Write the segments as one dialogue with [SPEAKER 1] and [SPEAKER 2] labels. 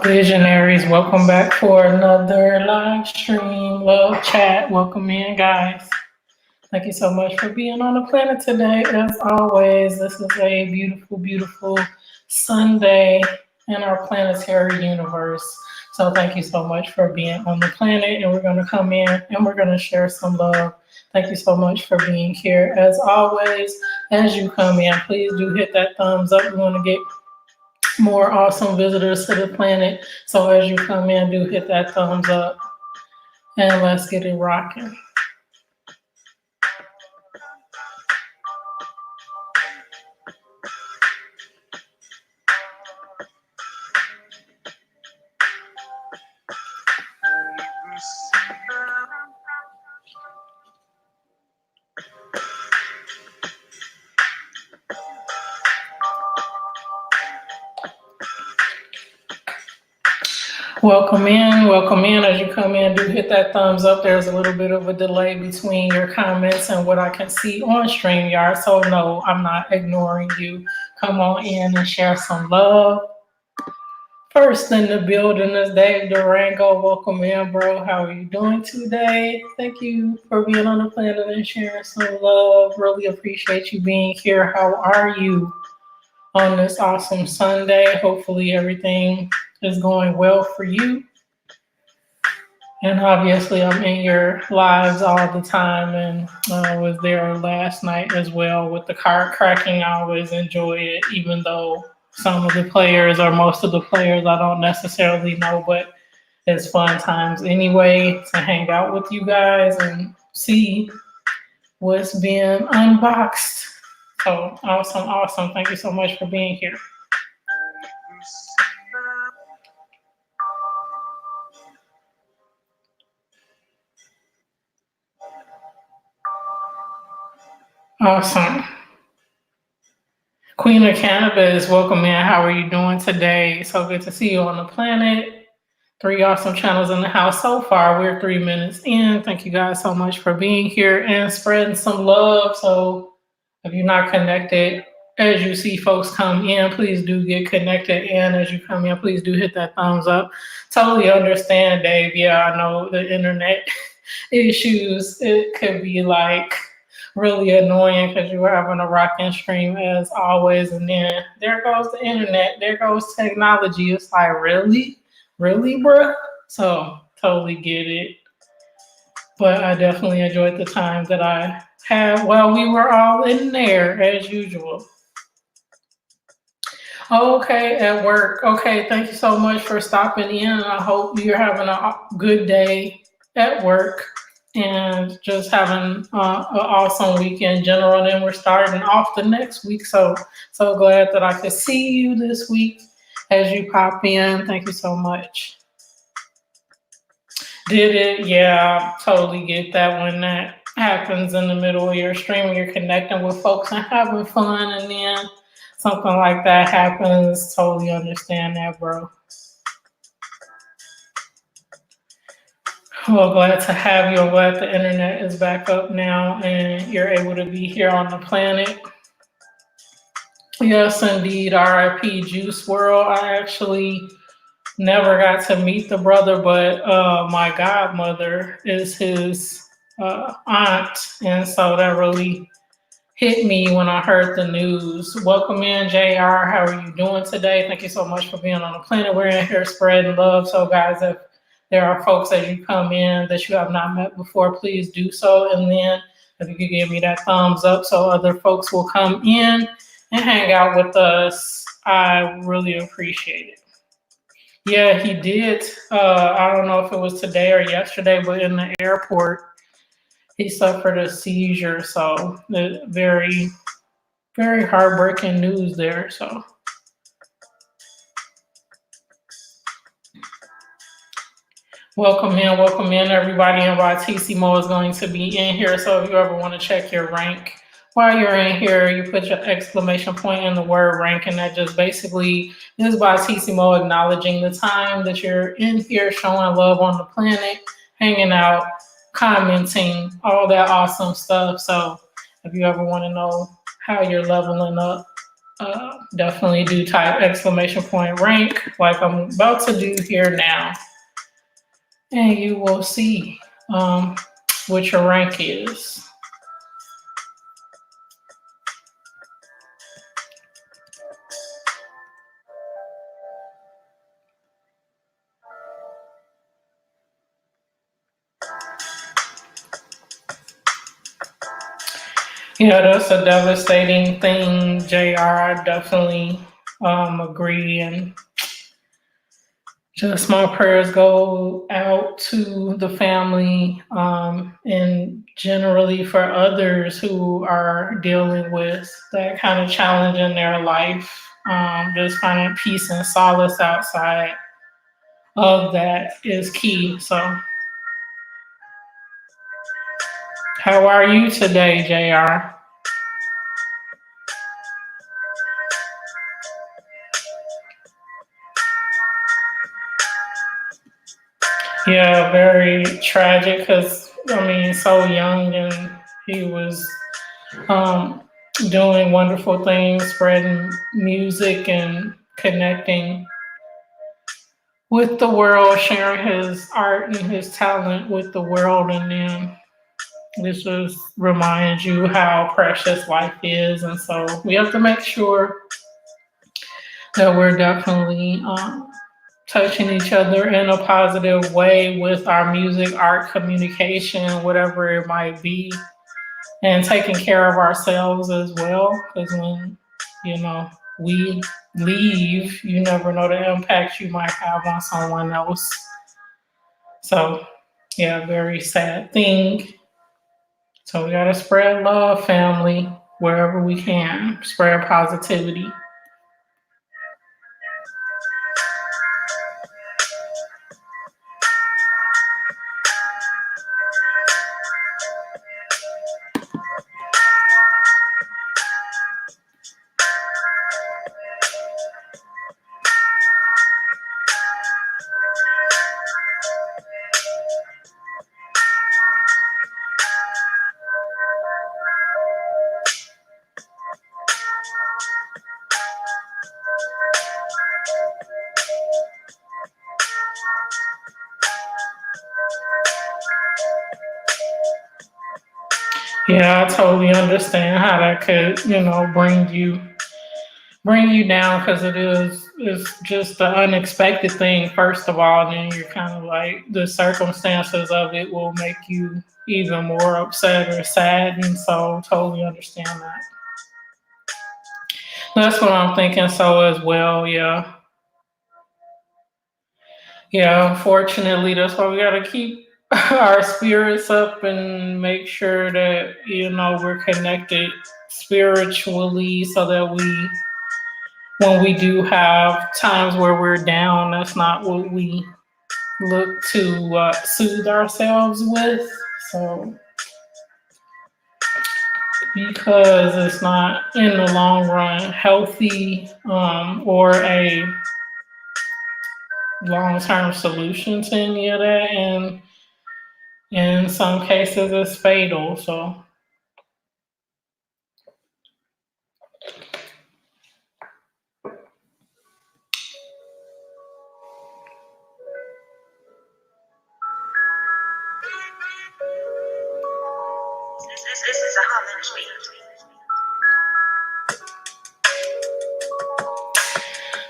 [SPEAKER 1] Visionaries, welcome back for another live stream. Love chat. Welcome in, guys. Thank you so much for being on the planet today. As always, this is a beautiful, beautiful Sunday in our planetary universe. So thank you so much for being on the planet. And we're going to come in and we're going to share some love. Thank you so much for being here. As always, as you come in, please do hit that thumbs up. We want to get more awesome visitors to the planet. So as you come in, do hit that thumbs up and let's get it rocking. Welcome in. As you come in, do hit that thumbs up. There's a little bit of a delay between your comments and what I can see on StreamYard. So no, I'm not ignoring you. Come on in and share some love. First in the building is Dave Durango. Welcome in, bro. How are you doing today? Thank you for being on the planet and sharing some love. Really appreciate you being here. How are you on this awesome Sunday? Hopefully everything is going well for you. And obviously I'm in your lives all the time, and I was there last night as well with the card cracking. I always enjoy it, even though some of the players or most of the players I don't necessarily know, but it's fun times anyway to hang out with you guys and see what's being unboxed. So awesome. Thank you so much for being here. Awesome. Queen of Cannabis, welcome in. How are you doing today? So good to see you on the planet. 3 awesome channels in the house so far. We're 3 minutes in. Thank you guys so much for being here and spreading some love. So if you're not connected, as you see folks come in, please do get connected. And as you come in, please do hit that thumbs up. Totally understand, Dave. Yeah, I know the internet issues. It could be like really annoying because you were having a rocking stream as always, and then there goes the internet, there goes technology. It's like, really, bro? So totally get it. But I definitely enjoyed the time that I had while we were all in there as usual. Okay, at work. Okay, thank you so much for stopping in. I hope you're having a good day at work and just having an awesome week in general. And then we're starting off the next week. So glad that I could see you this week as you pop in. Thank you so much. Did it? Yeah, totally get that when that happens in the middle of your stream when you're connecting with folks and having fun, and then something like that happens. Totally understand that, bro. Well, glad to have you. I'm glad the internet is back up now and you're able to be here on the planet. Yes, indeed. RIP Juice WRLD. I actually never got to meet the brother, but my godmother is his aunt. And so that really hit me when I heard the news. Welcome in, JR. How are you doing today? Thank you so much for being on the planet. We're in here spreading love. So guys, if there are folks as you come in that you have not met before, please do so. And then if you could give me that thumbs up so other folks will come in and hang out with us, I really appreciate it. Yeah, he did. I don't know if it was today or yesterday, but in the airport, he suffered a seizure. So very, very heartbreaking news there. So. Welcome in, everybody. And YTCMO is going to be in here. So if you ever want to check your rank while you're in here, you put your exclamation point in the word rank, and that just basically is YTCMO acknowledging the time that you're in here, showing love on the planet, hanging out, commenting, all that awesome stuff. So If you ever want to know how you're leveling up, definitely do type exclamation point rank like I'm about to do here now. And you will see what your rank is. Yeah, that's a devastating thing, JR. I definitely agree. And just my prayers go out to the family and generally for others who are dealing with that kind of challenge in their life. Just finding peace and solace outside of that is key. So, how are you today, JR? Yeah, very tragic because, I mean, so young and he was um, doing wonderful things, spreading music and connecting with the world, sharing his art and his talent with the world. And then this just reminds you how precious life is. And so we have to make sure that we're definitely touching each other in a positive way with our music, art, communication, whatever it might be, and taking care of ourselves as well. Because when, you know, we leave, you never know the impact you might have on someone else. So, yeah, very sad thing. So we gotta spread love, family, wherever we can. Spread positivity. Yeah, I totally understand how that could, bring you down because it's just the unexpected thing first of all, and then you're kind of like the circumstances of it will make you even more upset or sad, and so totally understand that. That's what I'm thinking so as well. Yeah. Yeah, unfortunately, that's why we got to keep our spirits up and make sure that, we're connected spiritually so that when we do have times where we're down, that's not what we look to soothe ourselves with. So, because it's not in the long run healthy or a long term solution to any of that. And in some cases, it's fatal. So,
[SPEAKER 2] This is a homage beat.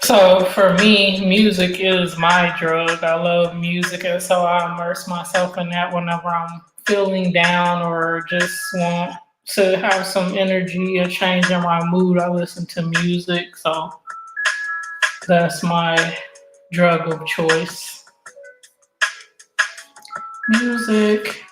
[SPEAKER 1] so for me, music is my drug. I love music, and so I immerse myself in that whenever I'm feeling down or just want to have some energy, a change in my mood. I listen to music, so that's my drug of choice. Music.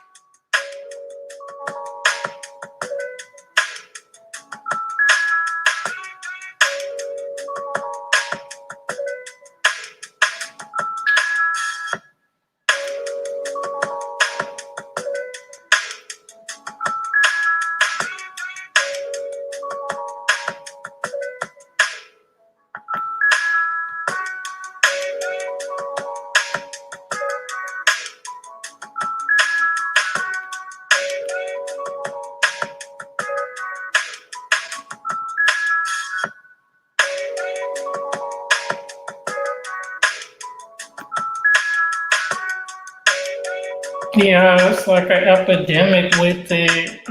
[SPEAKER 1] Yeah, it's like an epidemic with it.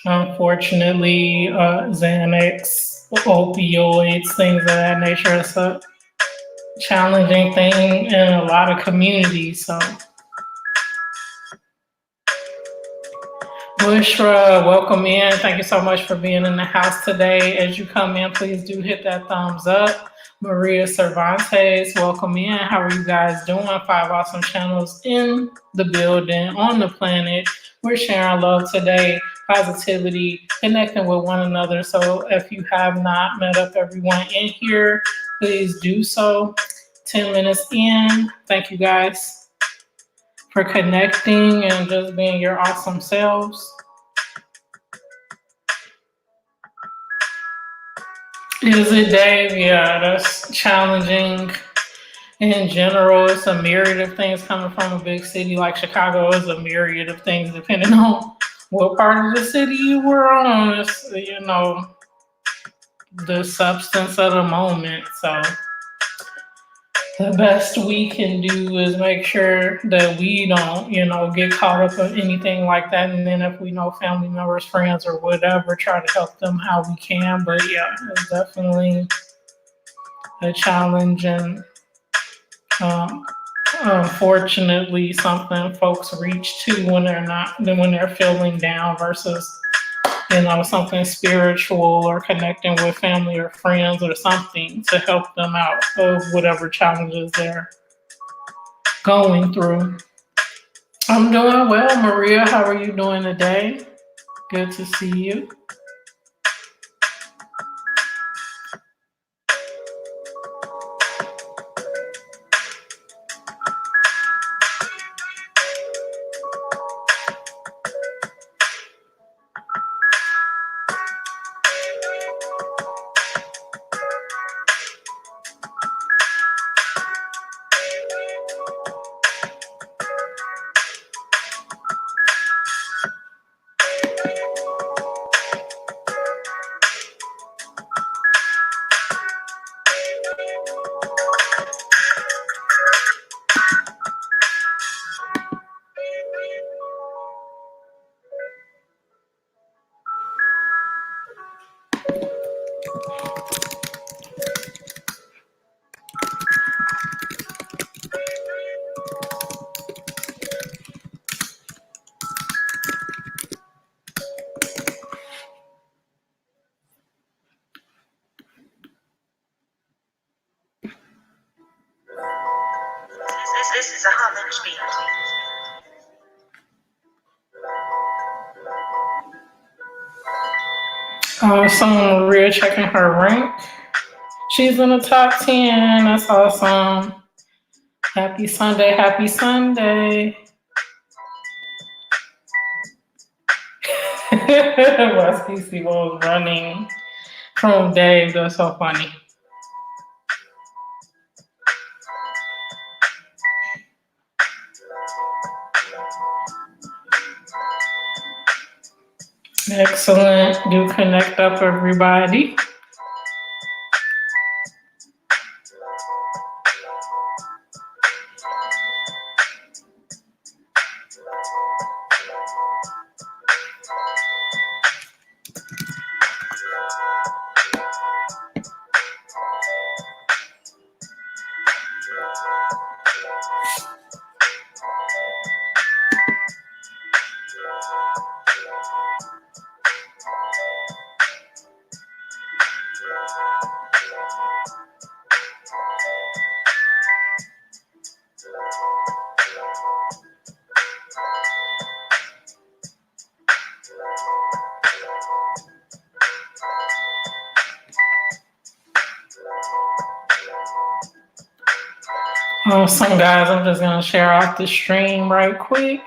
[SPEAKER 1] Unfortunately, Xanax, opioids, things of that nature. It's a challenging thing in a lot of communities. So, Bushra, welcome in. Thank you so much for being in the house today. As you come in, please do hit that thumbs up. Maria Cervantes, welcome in. How are you guys doing? 5 awesome channels in the building, on the planet. We're sharing love today, positivity, connecting with one another. So if you have not met up everyone in here, please do so. 10 minutes in. Thank you guys for connecting and just being your awesome selves. Is it, Dave? Yeah, that's challenging. In general, it's a myriad of things coming from a big city like Chicago. It's a myriad of things depending on what part of the city you were on. It's, the substance of the moment. So the best we can do is make sure that we don't, get caught up in anything like that. And then if we know family members, friends, or whatever, try to help them how we can. But yeah, it's definitely a challenge, and unfortunately something folks reach to when they're feeling down versus something spiritual or connecting with family or friends or something to help them out of whatever challenges they're going through. I'm doing well. Maria, how are you doing today? Good to see you.
[SPEAKER 2] This is a homage beat.
[SPEAKER 1] So Maria checking her rank. She's in the top 10. That's awesome. Happy Sunday. Happy Sunday. Westy was running from Dave. That's so funny. Excellent. Do connect up, everybody. Some guys, I'm just going to share out the stream right quick.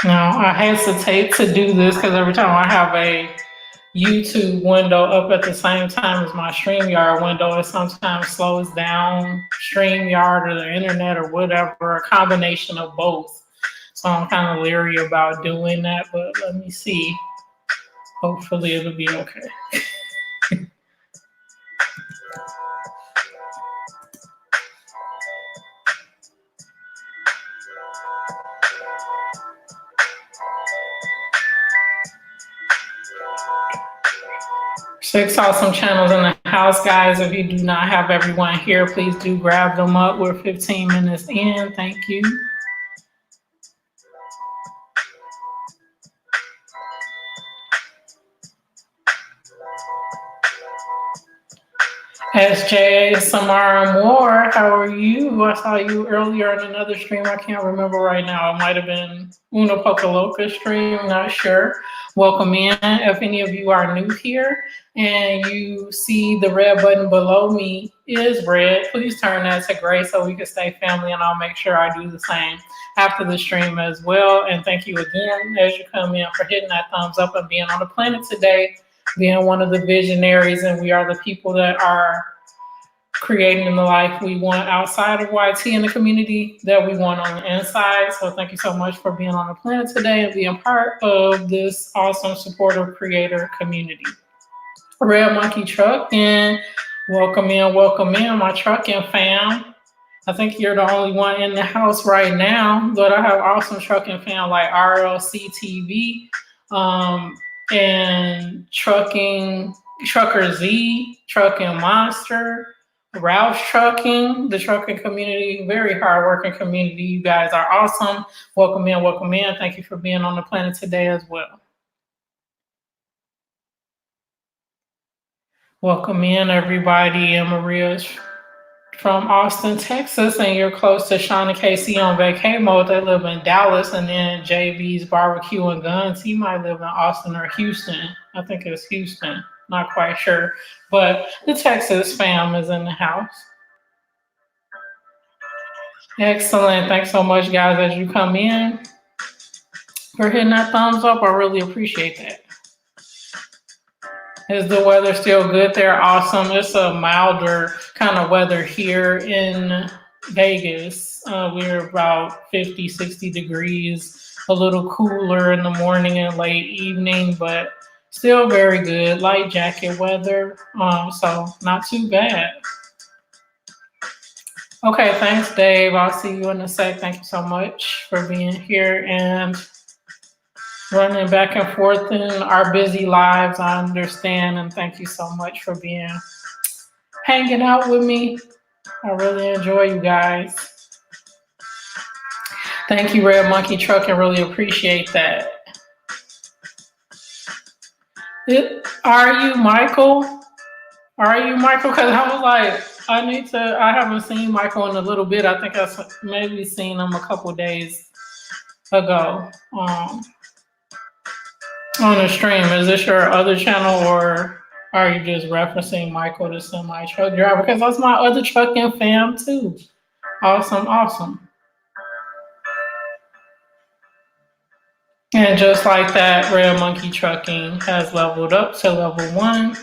[SPEAKER 1] Now, I hesitate to do this because every time I have a YouTube window up at the same time as my StreamYard window, it sometimes slows down StreamYard or the internet or whatever, a combination of both. So I'm kind of leery about doing that, but let me see. Hopefully it'll be okay. 6 awesome channels in the house, guys. If you do not have everyone here, please do grab them up. We're 15 minutes in. Thank you. SJ, Samara Moore, how are you? I saw you earlier in another stream. I can't remember right now. It might have been Una Pocaloca stream, not sure. Welcome in. If any of you are new here and you see the red button below me is red, please turn that to gray so we can stay family, and I'll make sure I do the same after the stream as well. And thank you again as you come in for hitting that thumbs up and being on the planet today, being one of the visionaries, and we are the people that are creating the life we want outside of YT and the community that we want on the inside. So thank you so much for being on the planet today and being part of this awesome supportive creator community. Red Monkey Trucking, welcome in my trucking fam. I think you're the only one in the house right now, but I have awesome trucking fam like RLC TV, and Trucker Z, Trucking Monster, Roush Trucking, the trucking community, very hardworking community. You guys are awesome. Welcome in. Thank you for being on the planet today as well. Welcome in, everybody. And Maria's from Austin, Texas, and you're close to Sean and KC on vacay mode. They live in Dallas, and then JB's Barbecue and Guns. He might live in Austin or Houston. I think it's Houston. Not quite sure. But the Texas fam is in the house. Excellent. Thanks so much, guys, as you come in. For hitting that thumbs up. I really appreciate that. Is the weather still good there? Awesome. It's a milder kind of weather here in Vegas. We're about 50, 60 degrees, a little cooler in the morning and late evening, but still very good. Light jacket weather, so not too bad. Okay, thanks, Dave. I'll see you in a sec. Thank you so much for being here and running back and forth in our busy lives. I understand, and thank you so much for hanging out with me. I really enjoy you guys. Thank you, Red Monkey Trucking. Really appreciate that. Are you Michael? Because I was like, I haven't seen Michael in a little bit. I think I've maybe seen him a couple days ago on the stream. Is this your other channel, or are you just referencing Michael, the semi truck driver? Because that's my other trucking fam too. Awesome. And just like that, Red Monkey Trucking has leveled up to level 1.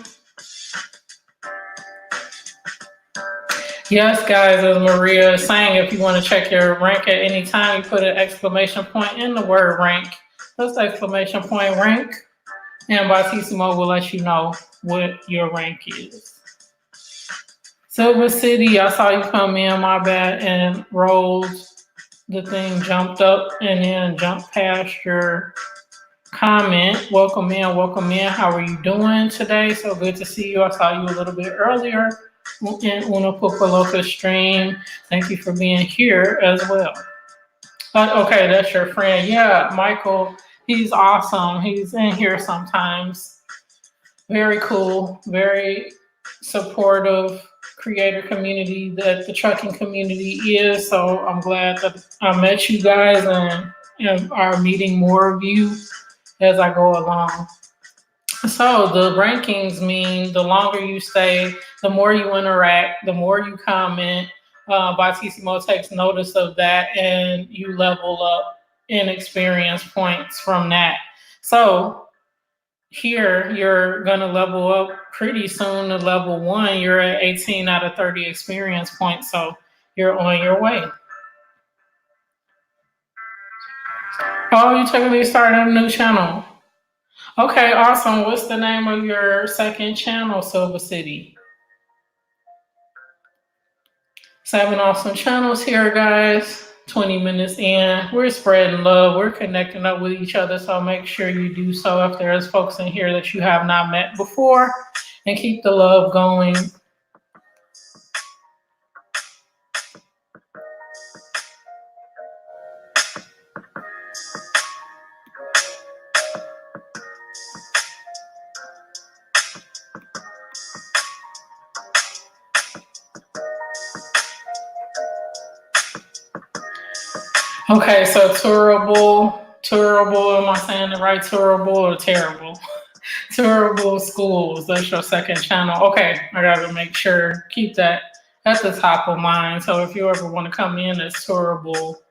[SPEAKER 1] Yes, guys, as Maria is saying, if you want to check your rank at any time, you put an exclamation point in the word rank. That's exclamation point rank. And Batissimo will let you know what your rank is. Silver City, I saw you come in, my bad, and rolled. The thing jumped up and then jumped past your comment. Welcome in. How are you doing today? So good to see you. I saw you a little bit earlier in Una Pupaloka stream. Thank you for being here as well. Okay, that's your friend. Yeah, Michael, he's awesome. He's in here sometimes. Very cool, very supportive creator community that the trucking community is. So I'm glad that I met you guys and are meeting more of you as I go along. So the rankings mean the longer you stay, the more you interact, the more you comment. Batissimo takes notice of that, and you level up in experience points from that. So here, you're going to level up pretty soon to level 1. You're at 18 out of 30 experience points, so you're on your way. Oh, you technically started a new channel. Okay, awesome. What's the name of your second channel, Silver City? 7 awesome channels here, guys. 20 minutes in. We're spreading love. We're connecting up with each other, so make sure you do so if there's folks in here that you have not met before. and keep the love going. Okay, so tourable, am I saying it right? Tourable or terrible? Tourable schools, that's your second channel. Okay, I gotta make sure, keep that at the top of mind. So if you ever want to come in as tourable,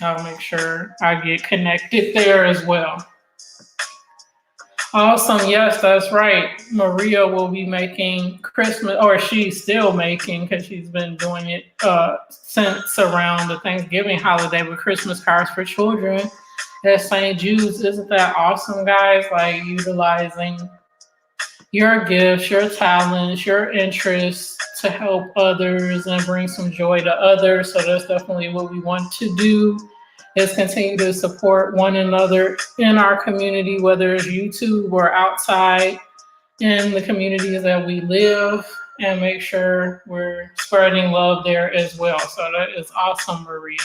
[SPEAKER 1] I'll make sure I get connected there as well. Awesome. Yes, that's right. Maria will be making Christmas, or she's still making because she's been doing it since around the Thanksgiving holiday with Christmas cards for children at St. Jude's. Isn't that awesome, guys? Like utilizing your gifts, your talents, your interests to help others and bring some joy to others. So that's definitely what we want to do, is continue to support one another in our community, whether it's YouTube or outside in the communities that we live, and make sure we're spreading love there as well. So that is awesome, Maria.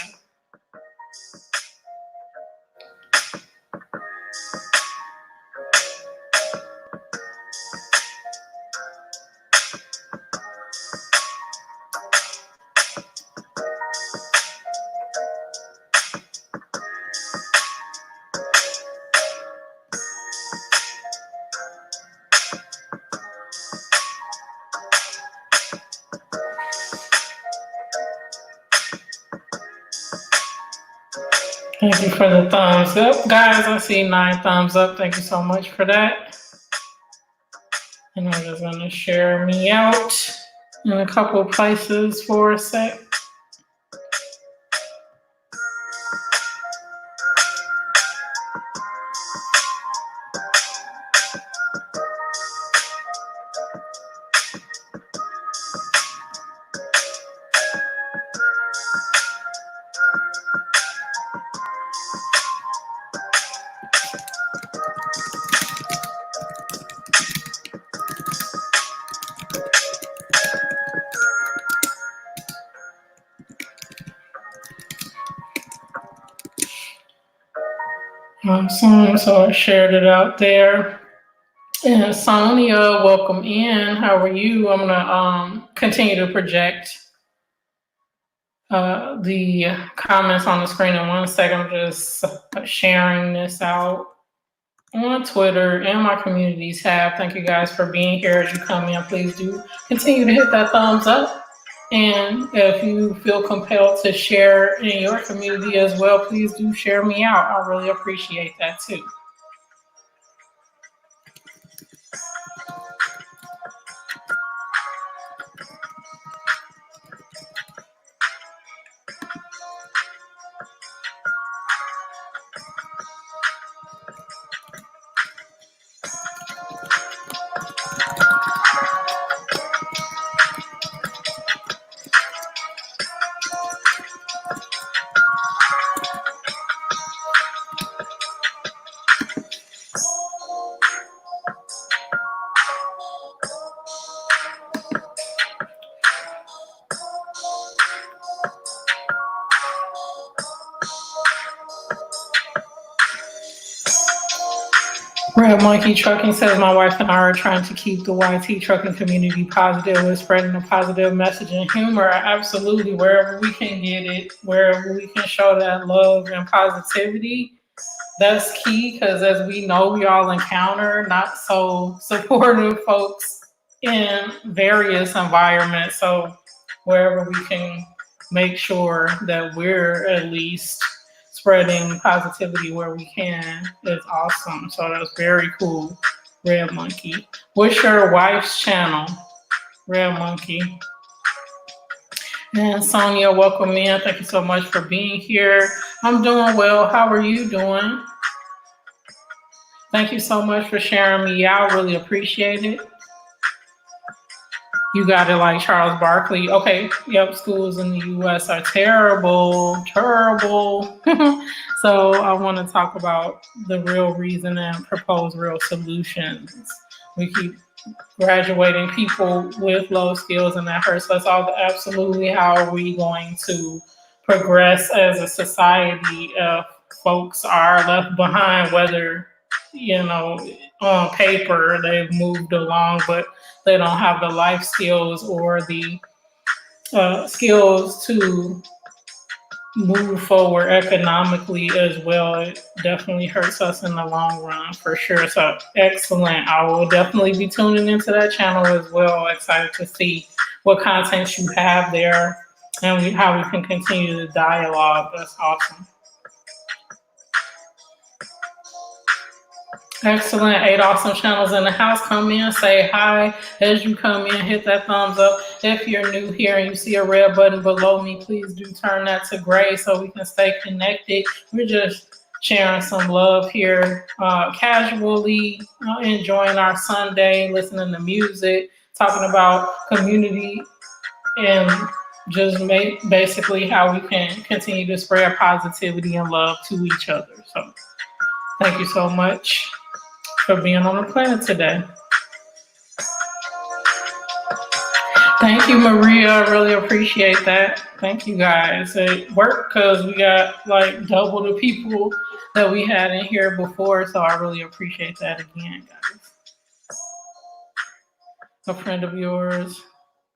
[SPEAKER 1] Thank you for the thumbs up, guys. I see 9 thumbs up. Thank you so much for that. And I'm just going to share me out in a couple places for a sec. Awesome. So I shared it out there. And Sonia, welcome in. How are you? I'm gonna continue to project the comments on the screen in 1 second. I'm just sharing this out on Twitter and my community tab. Thank you guys for being here. As you come in, please do continue to hit that thumbs up. And if you feel compelled to share in your community as well, please do share me out. I really appreciate that too. Red Monkey Trucking says, my wife and I are trying to keep the YT trucking community positive with spreading a positive message and humor. Absolutely, wherever we can get it, wherever we can show that love and positivity, that's key, because as we know, we all encounter not so supportive folks in various environments. So wherever we can make sure that we're at least spreading positivity where we can is awesome. So that's very cool, Red Monkey. What's your wife's channel, Red Monkey? And Sonia, welcome in. Thank you so much for being here. I'm doing well. How are you doing? Thank you so much for sharing me out. Really appreciate it. You got it like Charles Barkley. Okay, yep, schools in the U.S. are terrible, terrible. So I want to talk about the real reason and propose real solutions. We keep graduating people with low skills, and that hurts us all. Absolutely, how are we going to progress as a society if folks are left behind, whether, you know, on paper they've moved along, but they don't have the life skills or the skills to move forward economically as well. It definitely hurts us in the long run for sure. So excellent. I will definitely be tuning into that channel as well. Excited to see what content you have there and how we can continue the dialogue. That's awesome. Excellent. 8 awesome channels in the house. Come in, say hi. As you come in, hit that thumbs up. If you're new here and you see a red button below me, please do turn that to gray so we can stay connected. We're just sharing some love here, casually, enjoying our Sunday, listening to music, talking about community, and just basically how we can continue to spread positivity and love to each other. So thank you so much for being on the planet today. Thank you, Maria. I really appreciate that. Thank you, guys. It worked because we got like double the people that we had in here before, so I really appreciate that again, guys. A friend of yours,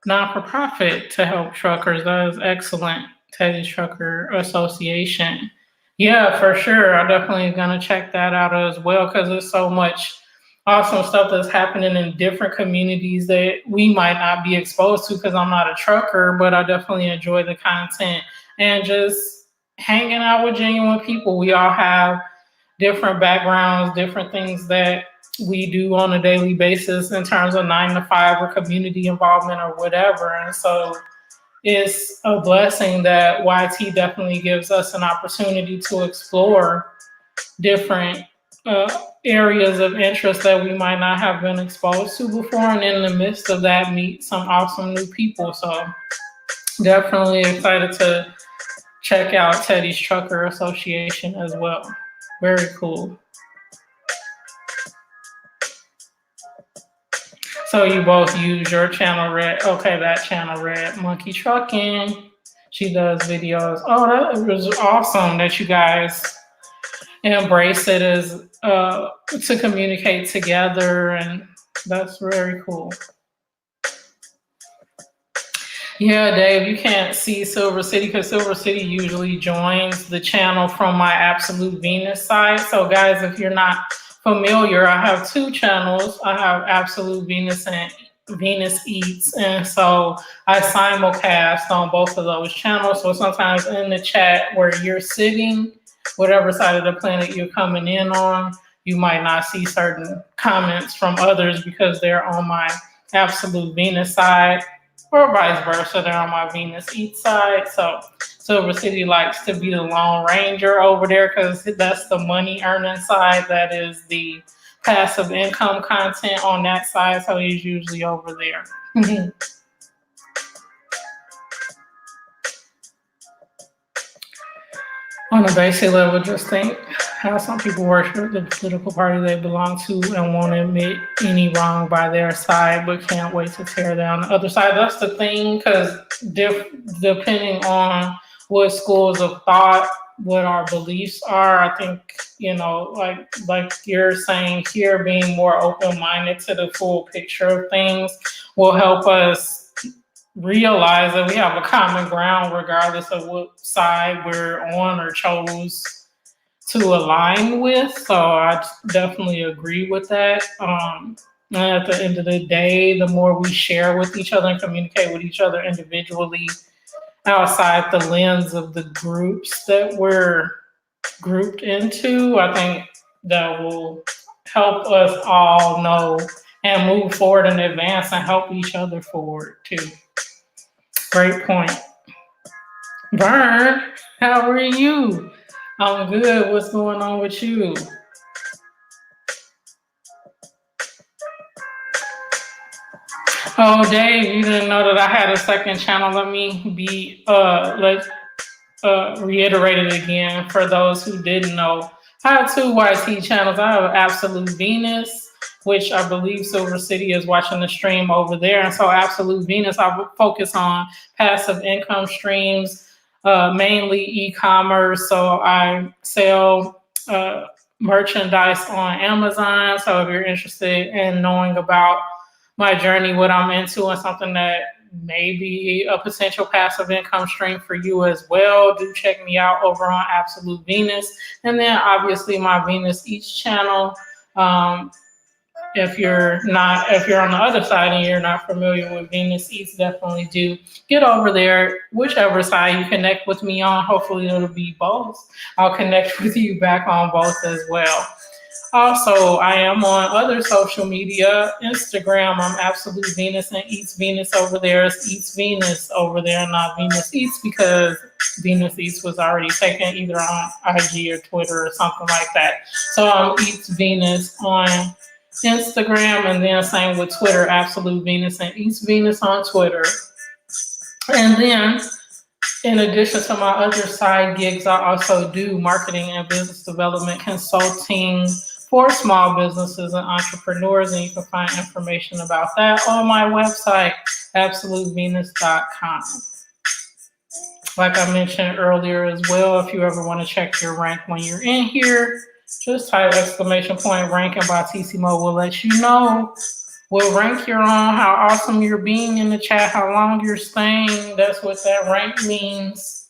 [SPEAKER 1] not-for-profit to help truckers. That is excellent. Teddy's Trucker Association. Yeah, for sure. I'm definitely going to check that out as well because there's so much awesome stuff that's happening in different communities that we might not be exposed to because I'm not a trucker, but I definitely enjoy the content and just hanging out with genuine people. We all have different backgrounds, different things that we do on a daily basis in terms of 9 to 5 or community involvement or whatever. And so it's a blessing that YT definitely gives us an opportunity to explore different areas of interest that we might not have been exposed to before. And in the midst of that, meet some awesome new people. So definitely excited to check out Teddy's Trucker Association as well. Very cool. So you both use your channel, Red. Okay, that channel, Red Monkey Trucking. She does videos. Oh, that was awesome that you guys embrace it as to communicate together, and that's very cool. Yeah, Dave, you can't see Silver City because Silver City usually joins the channel from my Absolute Venus side. So guys, if you're not familiar, I have 2 channels. I have Absolute Venus and Venus Eats, and so I simulcast on both of those channels. So sometimes in the chat where you're sitting, whatever side of the planet you're coming in on, you might not see certain comments from others because they're on my Absolute Venus side, or vice versa, they're on my Venus Eats side. So Silver City likes to be the Lone Ranger over there because that's the money earning side. That is the passive income content on that side. So he's usually over there. On a basic level, just think how some people worship the political party they belong to and won't admit any wrong by their side, but can't wait to tear down the other side. That's the thing, because depending on what schools of thought, what our beliefs are, I think, you know, like you're saying here, being more open-minded to the full picture of things will help us realize that we have a common ground regardless of what side we're on or chose to align with. So I definitely agree with that. And at the end of the day, the more we share with each other and communicate with each other individually outside the lens of the groups that we're grouped into, I think that will help us all know and move forward and advance and help each other forward too. Great point. Vern, how are you? I'm good. What's going on with you? Oh, Dave, you didn't know that I had a second channel. Let me be reiterate it again for those who didn't know. I have 2 YT channels. I have Absolute Venus which I believe Silver City is watching the stream over there. And so Absolute Venus, I would focus on passive income streams, mainly e-commerce. So I sell merchandise on Amazon. So if you're interested in knowing about my journey, what I'm into, and something that may be a potential passive income stream for you as well, do check me out over on Absolute Venus. And then obviously my Venus Eats channel. If you're on the other side and you're not familiar with Venus Eats, definitely do get over there. Whichever side you connect with me on, hopefully it'll be both. I'll connect with you back on both as well. Also, I am on other social media. Instagram, I'm Absolute Venus, and Eats Venus over there. It's Eats Venus over there, not Venus Eats, because Venus Eats was already taken either on IG or Twitter or something like that. So I'm Eats Venus on Instagram, and then same with Twitter, Absolute Venus, and Eats Venus on Twitter. And then in addition to my other side gigs, I also do marketing and business development consulting for small businesses and entrepreneurs, and you can find information about that on my website, absolutevenus.com. Like I mentioned earlier as well, if you ever want to check your rank when you're in here, just type !rank, and by TCMO will let you know what rank you're on, how awesome you're being in the chat, how long you're staying. That's what that rank means.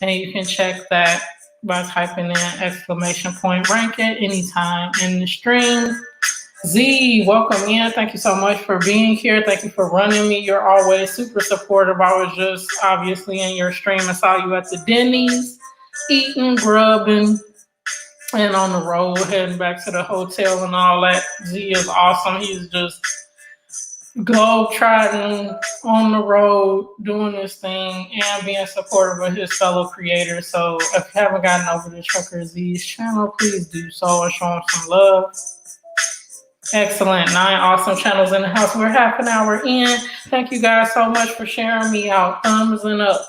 [SPEAKER 1] And you can check that by typing in !rank at any time in the stream. Z, welcome in. Thank you so much for being here. Thank you for running me. You're always super supportive. I was just obviously in your stream and saw you at the Denny's, eating, grubbing, and on the road, heading back to the hotel and all that. Z is awesome. He's just globe-trotting on the road, doing this thing, and being supportive of his fellow creators. So if you haven't gotten over to Trucker Z's channel, please do so and show him some love. Excellent. 9 awesome channels in the house. We're half an hour in. Thank you guys so much for sharing me out. Thumbs up.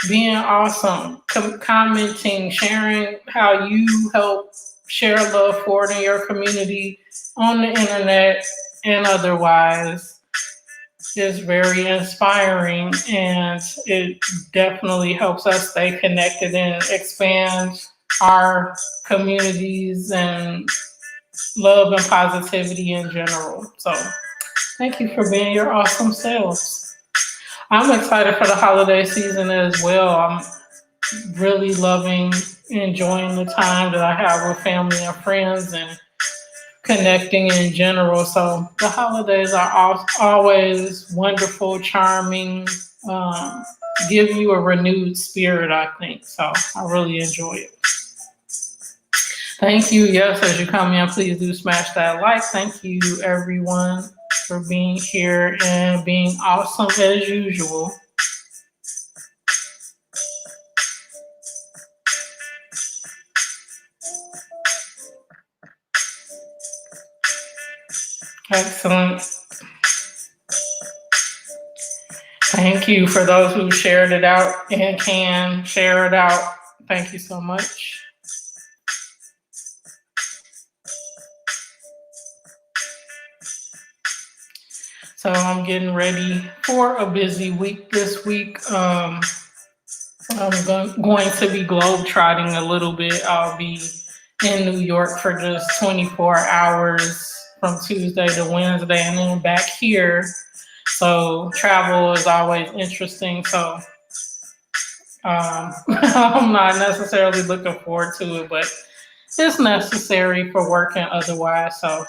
[SPEAKER 1] Being awesome. Commenting, sharing how you help share love forward in your community on the internet and otherwise is very inspiring, and it definitely helps us stay connected and expand our communities and love and positivity in general. So thank you for being your awesome selves. I'm excited for the holiday season as well. I'm really loving, enjoying the time that I have with family and friends and connecting in general. So the holidays are always wonderful, charming, give you a renewed spirit, I think. So I really enjoy it. Thank you. Yes, as you come in, please do smash that like. Thank you, everyone, for being here and being awesome as usual. Excellent. Thank you for those who shared it out and can share it out. Thank you so much. So I'm getting ready for a busy week this week. I'm going to be globetrotting a little bit. I'll be in New York for just 24 hours from Tuesday to Wednesday and then back here. So travel is always interesting. So I'm not necessarily looking forward to it, but it's necessary for work and otherwise. So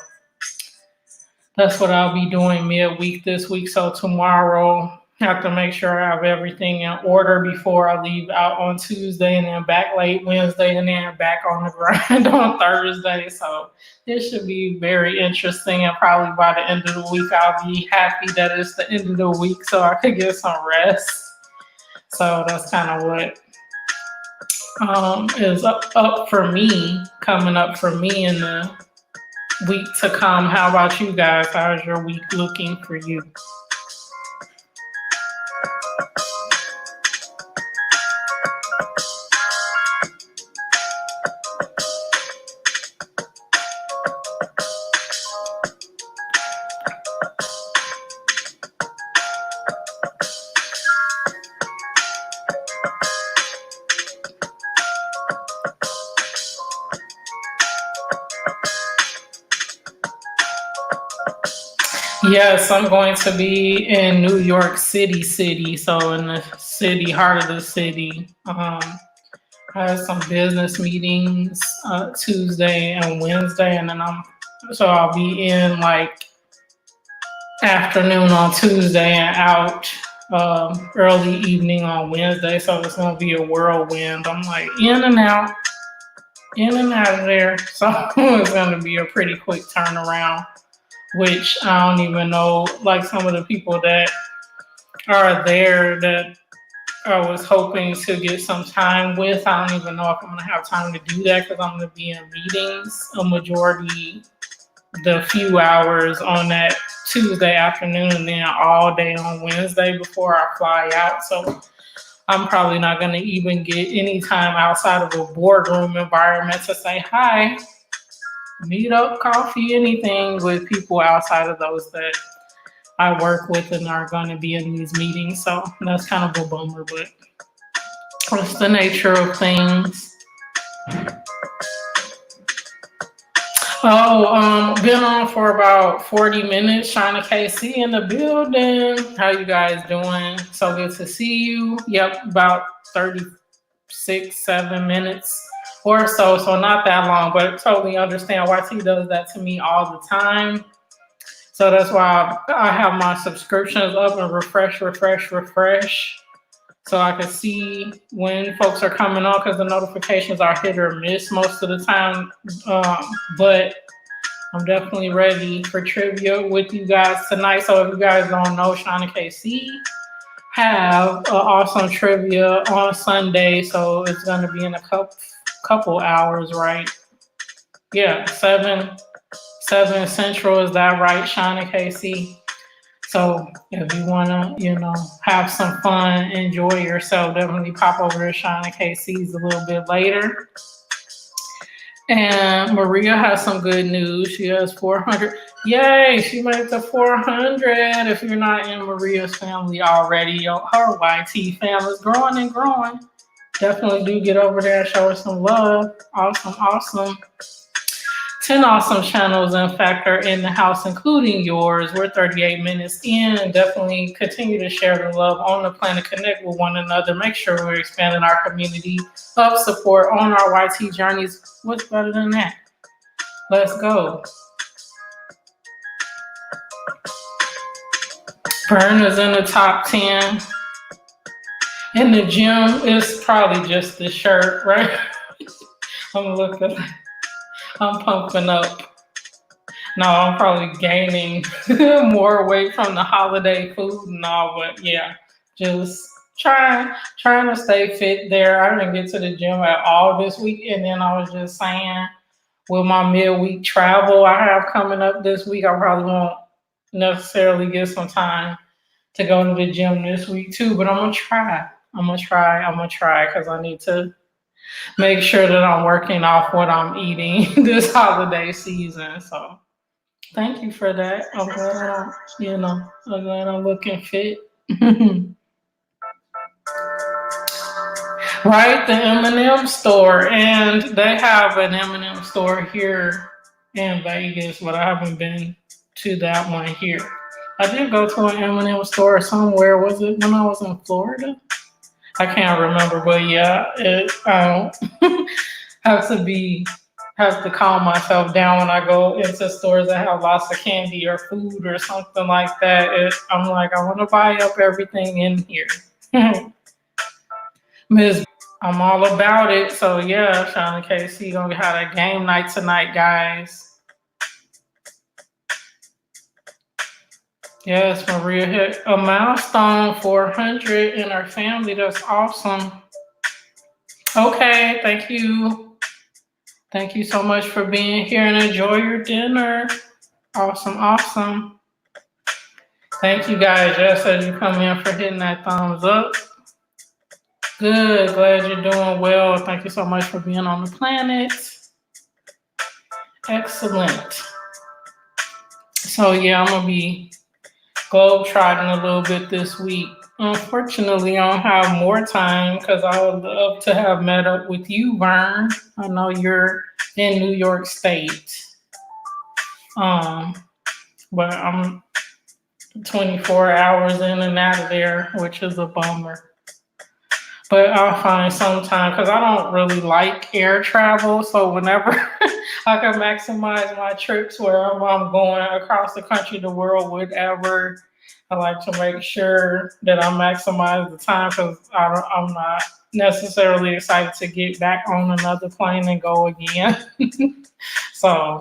[SPEAKER 1] that's what I'll be doing midweek this week. So tomorrow, I have to make sure I have everything in order before I leave out on Tuesday, and then back late Wednesday, and then back on the grind on Thursday. So it should be very interesting. And probably by the end of the week, I'll be happy that it's the end of the week so I could get some rest. So that's kind of what is up for me, coming up for me in the week to come. How about you guys? How's your week looking for you? Yes, I'm going to be in New York City, so in the city, heart of the city. I have some business meetings Tuesday and Wednesday, and then I'll be in like afternoon on Tuesday and out early evening on Wednesday. So it's gonna be a whirlwind. I'm like in and out of there. So it's gonna be a pretty quick turnaround. Which I don't even know, like some of the people that are there that I was hoping to get some time with. I don't even know if I'm gonna have time to do that because I'm gonna be in meetings a majority, the few hours on that Tuesday afternoon and then all day on Wednesday before I fly out. So I'm probably not gonna even get any time outside of a boardroom environment to say hi, meet up, coffee, anything with people outside of those that I work with and are going to be in these meetings. So that's kind of a bummer, but it's the nature of things. Been on for about 40 minutes. China KC in the building. How you guys doing? So good to see you. Yep, about 36, 7 minutes or so. So not that long, but totally understand why T does that to me all the time. So that's why I have my subscriptions up and refresh, so I can see when folks are coming on because the notifications are hit or miss most of the time. But I'm definitely ready for trivia with you guys tonight. So if you guys don't know, Shauna KC have an awesome trivia on Sunday. So it's going to be in a couple hours, right? Yeah, 7 Central, is that right, Shauna KC? So if you wanna, have some fun, enjoy yourself, definitely pop over to Shauna KC's a little bit later. And Maria has some good news. She has 400. Yay, she made the 400. If you're not in Maria's family already, her YT fam is growing and growing. Definitely do get over there and show her some love. Awesome. 10 awesome channels, in fact, are in the house, including yours. We're 38 minutes in, and definitely continue to share the love on the planet, connect with one another, make sure we're expanding our community of support on our YT journeys. What's better than that? Let's go. Burn is in the top 10. In the gym, it's probably just the shirt, right? I'm looking. I'm pumping up. No, I'm probably gaining more weight from the holiday food and all, but yeah, just trying to stay fit there. I didn't get to the gym at all this week, and then I was just saying, with my midweek travel I have coming up this week, I probably won't necessarily get some time to go to the gym this week too, but I'm gonna try because I need to make sure that I'm working off what I'm eating this holiday season. So thank you for that. I'm glad I'm looking fit. Right, the M&M store, and they have an M&M store here in Vegas, but I haven't been to that one here. I did go to an M&M store somewhere. Was it when I was in Florida? I can't remember, but yeah, I don't have to calm myself down when I go into stores that have lots of candy or food or something like that. I'm like, I want to buy up everything in here. Miss, I'm all about it. So yeah, Shauna KC gonna have a game night tonight, guys. Yes, Maria hit a milestone, 400 in our family. That's awesome. Okay, thank you. Thank you so much for being here and enjoy your dinner. Awesome. Thank you guys, just as you come in, for hitting that thumbs up. Good, glad you're doing well. Thank you so much for being on the planet. Excellent. So yeah, I'm gonna be globetrotting a little bit this week. Unfortunately, I don't have more time because I would love to have met up with you, Vern. I know you're in New York State. But I'm 24 hours in and out of there, which is a bummer. But I'll find some time because I don't really like air travel. So whenever I can maximize my trips wherever I'm going across the country, the world, whatever, I like to make sure that I maximize the time because I'm not necessarily excited to get back on another plane and go again. So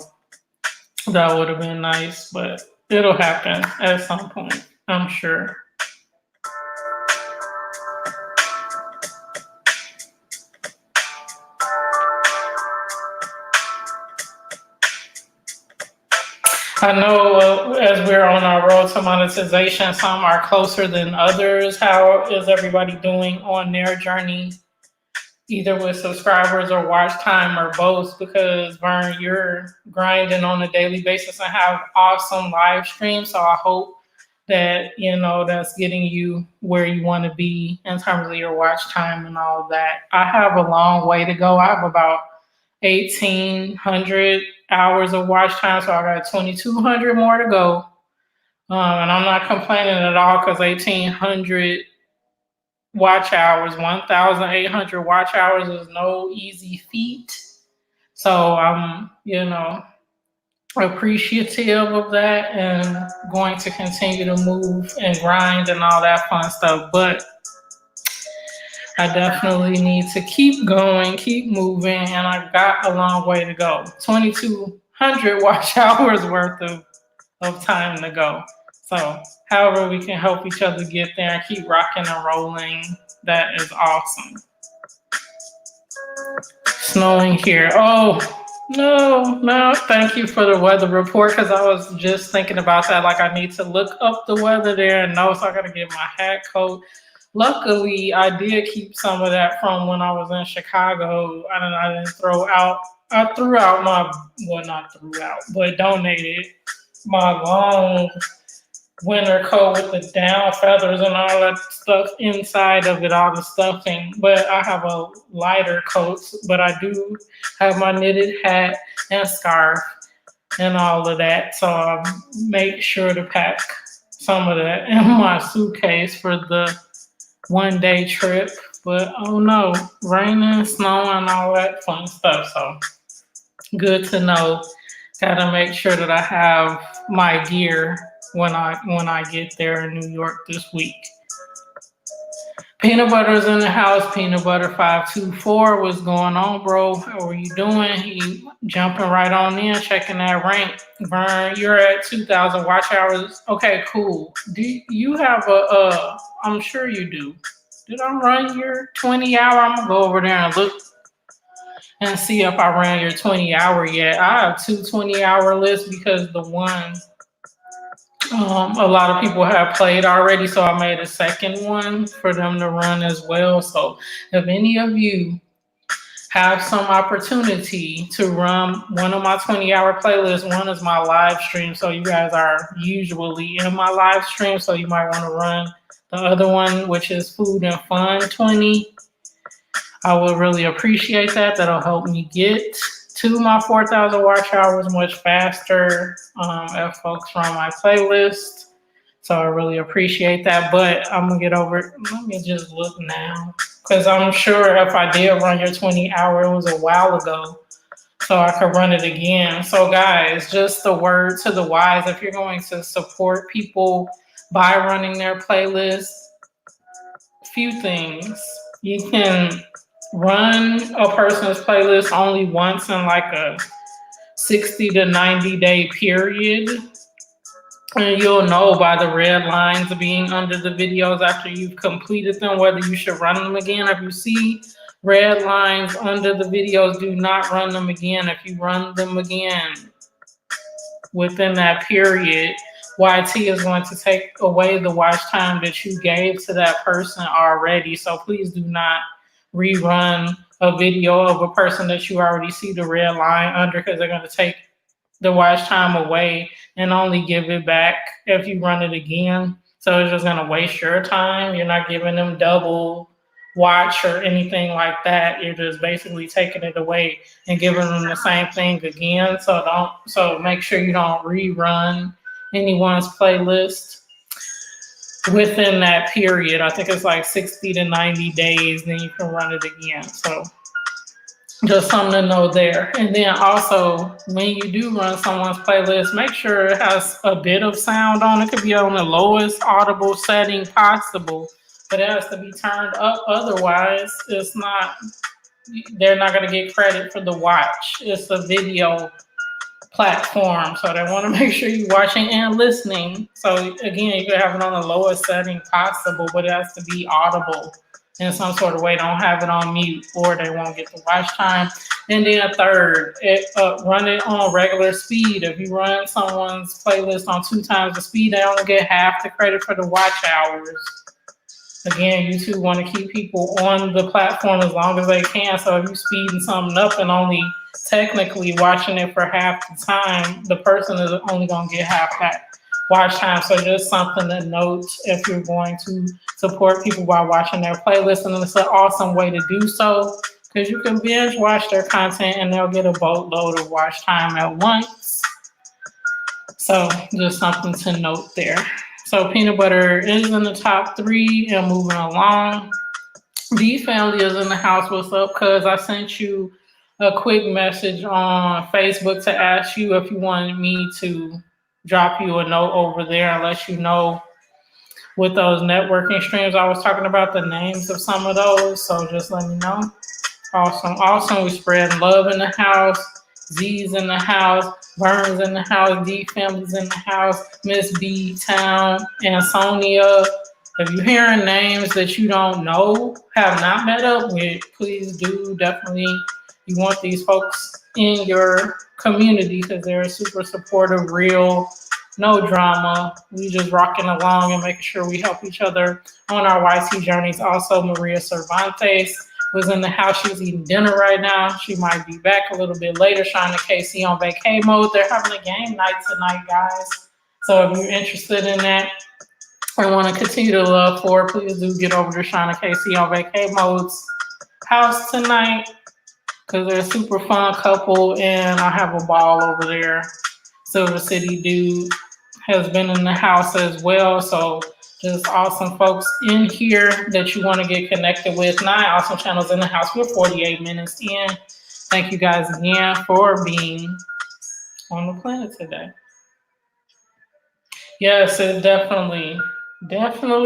[SPEAKER 1] that would have been nice, but it'll happen at some point, I'm sure. I know as we're on our road to monetization, some are closer than others. How is everybody doing on their journey, either with subscribers or watch time or both? Because Vern, you're grinding on a daily basis and have awesome live streams. So I hope that, that's getting you where you want to be in terms of your watch time and all of that. I have a long way to go. I have about 1,800 hours of watch time, so I got 2,200 more to go. And I'm not complaining at all because 1,800 watch hours, 1,800 watch hours is no easy feat. So I'm, appreciative of that and going to continue to move and grind and all that fun stuff. But I definitely need to keep going, keep moving, and I've got a long way to go. 2,200 watch hours worth of time to go. So however we can help each other get there and keep rocking and rolling, that is awesome. Snowing here. Oh, no, thank you for the weather report because I was just thinking about that. Like I need to look up the weather there and know, so I got to get my hat, coat. Luckily, I did keep some of that from when I was in Chicago. I didn't throw out. I threw out not threw out, but donated my long winter coat with the down feathers and all that stuff inside of it, all the stuffing. But I have a lighter coat, but I do have my knitted hat and scarf and all of that. So I make sure to pack some of that in my suitcase for the one-day trip. But oh no, raining, snowing, all that fun stuff. So good to know. Gotta make sure that I have my gear when I get there in New York this week. Peanut Butter's in the house. Peanut Butter 524. What's going on, bro? How are you doing? He jumping right on in, checking that rank. Vern, you're at 2,000 watch hours. Okay, cool. Do you have I'm sure you do. Did I run your 20-hour? I'm gonna go over there and look and see if I ran your 20-hour yet. I have two 20-hour lists because the one a lot of people have played already, so I made a second one for them to run as well. So if any of you have some opportunity to run one of my 20-hour playlists, one is my live stream. So you guys are usually in my live stream, so you might want to run the other one, which is Food and Fun 20. I would really appreciate that. That'll help me get to my 4,000 watch hours much faster if folks run my playlist. So I really appreciate that. But I'm going to get over it. Let me just look now. Because I'm sure if I did run your 20-hour, it was a while ago. So I could run it again. So guys, just the word to the wise. If you're going to support people by running their playlist, few things. You can run a person's playlist only once in like a 60 to 90 day period. And you'll know by the red lines being under the videos after you've completed them whether you should run them again. If you see red lines under the videos, do not run them again. If you run them again within that period, YT is going to take away the watch time that you gave to that person already. So please do not rerun a video of a person that you already see the red line under, because they're going to take the watch time away and only give it back if you run it again. So it's just going to waste your time. You're not giving them double watch or anything like that. You're just basically taking it away and giving them the same thing again. So make sure you don't rerun anyone's playlist. within that period. I think it's like 60 to 90 days, then you can run it again. So just something to know there. And then also, when you do run someone's playlist, make sure it has a bit of sound on it. It could be on the lowest audible setting possible, but it has to be turned up. Otherwise, it's not, they're not going to get credit for the watch. It's a video platform, so they want to make sure you're watching and listening. So again, you can have it on the lowest setting possible, but it has to be audible in some sort of way. Don't have it on mute or they won't get the watch time. And then third, run it on regular speed. If you run someone's playlist on 2 times the speed, they only get half the credit for the watch hours. Again, YouTube want to keep people on the platform as long as they can. So if you're speeding something up and only technically watching it for half the time, the person is only going to get half that watch time. So just something to note if you're going to support people by watching their playlist. And it's an awesome way to do so because you can binge watch their content and they'll get a boatload of watch time at once. So just something to note there. So peanut butter is in the top 3 and moving along. The family is in the house. What's up? Cuz I sent you a quick message on Facebook to ask you if you wanted me to drop you a note over there and let you know with those networking streams. I was talking about the names of some of those, so just let me know. Awesome. We spread love in the house. Z's in the house. Burns in the house. D family's in the house. Miss B Town and Sonia. If you're hearing names that you don't know, have not met up with, please do definitely. You want these folks in your community because they're super supportive, real, no drama. We just rocking along and making sure we help each other on our YT journeys. Also, Maria Cervantes was in the house. She's eating dinner right now. She might be back a little bit later. Shauna KC on vacay mode. They're having a game night tonight, guys. So if you're interested in that and want to continue to love for, please do get over to Shauna KC on vacay mode's house tonight because they're a super fun couple and I have a ball over there. Silver City Dude has been in the house as well. So just awesome folks in here that you want to get connected with. 9 awesome channels in the house. We're 48 minutes in. Thank you guys again for being on the planet today. Yes, it definitely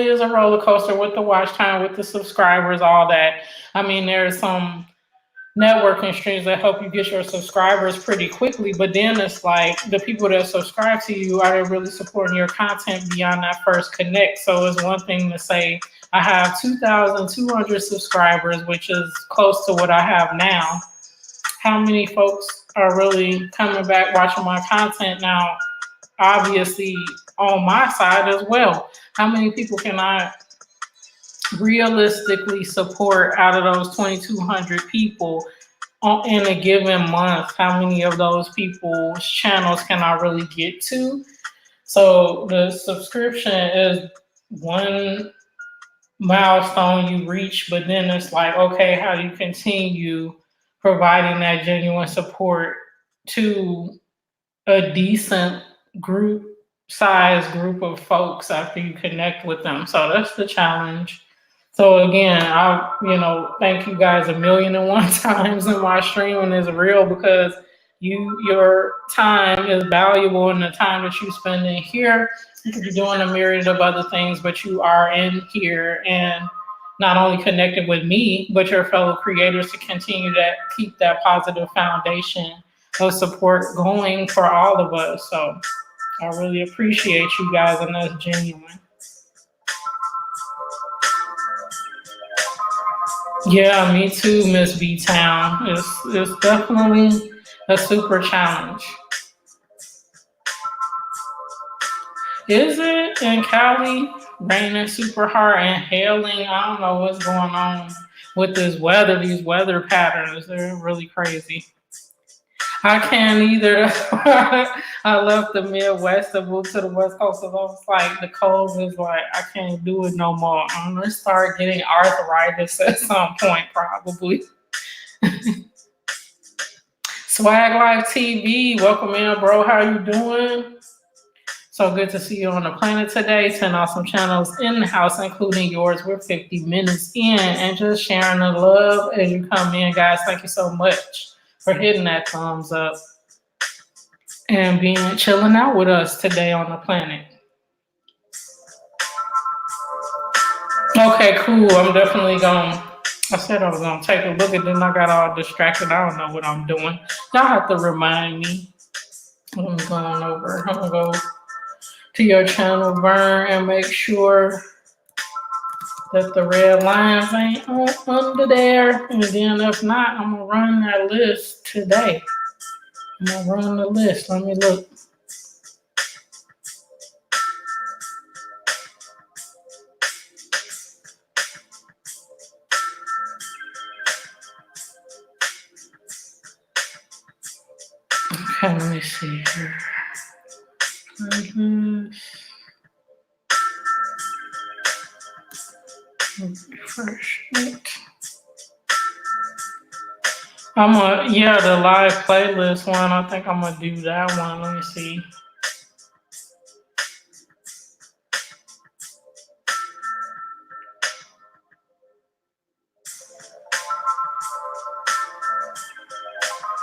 [SPEAKER 1] is a roller coaster with the watch time, with the subscribers, all that. I mean, there's some networking streams that help you get your subscribers pretty quickly, but then it's like the people that subscribe to you, are they really supporting your content beyond that first connect? So it's one thing to say I have 2,200 subscribers, which is close to what I have now. How many folks are really coming back watching my content now? Obviously on my side as well. How many people can I realistically support out of those 2,200 people in a given month? How many of those people's channels can I really get to? So the subscription is one milestone you reach, but then it's like, okay, how do you continue providing that genuine support to a decent size group of folks after you connect with them? So that's the challenge. So again, thank you guys 1,000,001 times in my streaming is real because your time is valuable, and the time that you spend in here, you could be doing a myriad of other things, but you are in here and not only connected with me, but your fellow creators to continue to keep that positive foundation of support going for all of us. So I really appreciate you guys, and that's genuine. Yeah, me too, Miss B Town. It's definitely a super challenge. Is it in Cali? Raining super hard and hailing. I don't know what's going on with this weather. These weather patterns, they're really crazy. I can't either. I left the Midwest and moved to the West Coast, so I was like, the cold is like, I can't do it no more. I'm gonna start getting arthritis at some point, probably. Swag Life TV, welcome in, bro. How you doing? So good to see you on the planet today. 10 awesome channels in the house, including yours. We're 50 minutes in and just sharing the love as you come in, guys. Thank you so much for hitting that thumbs up and being chilling out with us today on the planet. Okay, cool. I'm definitely going. I said I was going to take a look, and then I got all distracted. I don't know what I'm doing. Y'all have to remind me. I'm going over. I'm going to go to your channel, Vern, and make sure that the red lines ain't under there. And then if not, I'm going to run that list today. I'm going to run the list. Let me look. Okay, let me see here. Refresh it. Yeah, the live playlist one. I think I'm gonna do that one. Let me see.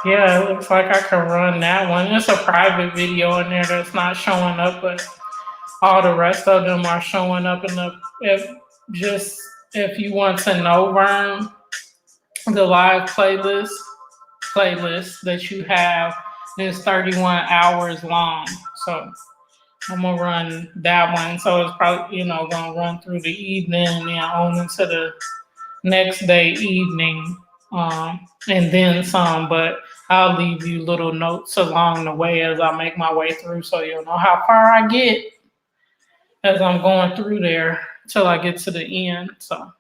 [SPEAKER 1] Yeah, it looks like I can run that one. It's a private video in there that's not showing up, but all the rest of them are showing up in the. If you want to know, Vern, the live playlist that you have is 31 hours long. So I'm gonna run that one. So it's probably gonna run through the evening and then on into the next day evening, and then some. But I'll leave you little notes along the way as I make my way through, so you'll know how far I get as I'm going through there till I get to the end. So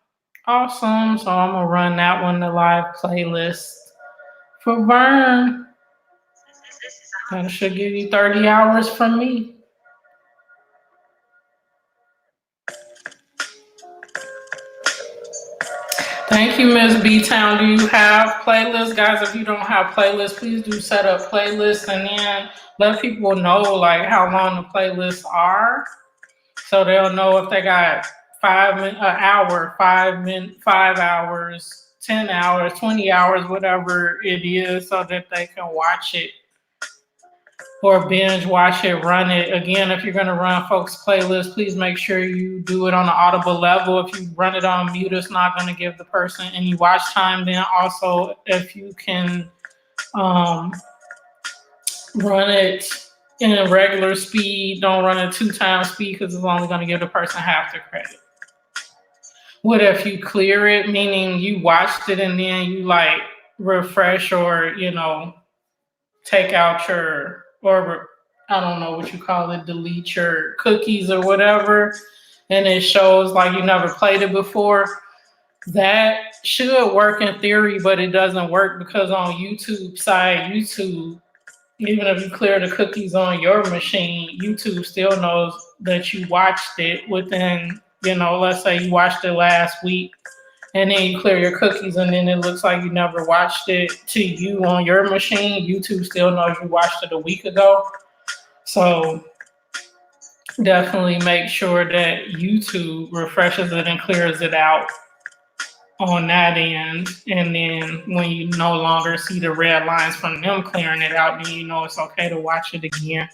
[SPEAKER 1] awesome. So I'm gonna run that one, the live playlist for Vern. That should give you 30 hours from me. Thank you, Miss B-Town. Do you have playlists? Guys, if you don't have playlists, please do set up playlists and then let people know like how long the playlists are. So they'll know if they got 5 hour, 5 hours, 10 hours, 20 hours, whatever it is, so that they can watch it or binge watch it, run it. Again, if you're going to run folks' playlists, please make sure you do it on an audible level. If you run it on mute, it's not going to give the person any watch time. Then also, if you can run it in regular speed, don't run it 2 times speed because it's only going to give the person half the credit. What if you clear it, meaning you watched it and then you like refresh or, take out your, or I don't know what you call it, delete your cookies or whatever, and it shows like you never played it before. That should work in theory, but it doesn't work because on YouTube, even if you clear the cookies on your machine, YouTube still knows that you watched it within, let's say you watched it last week and then you clear your cookies and then it looks like you never watched it to you on your machine. YouTube still knows you watched it a week ago. So definitely make sure that YouTube refreshes it and clears it out on that end. And then when you no longer see the red lines from them clearing it out, then you know it's okay to watch it again.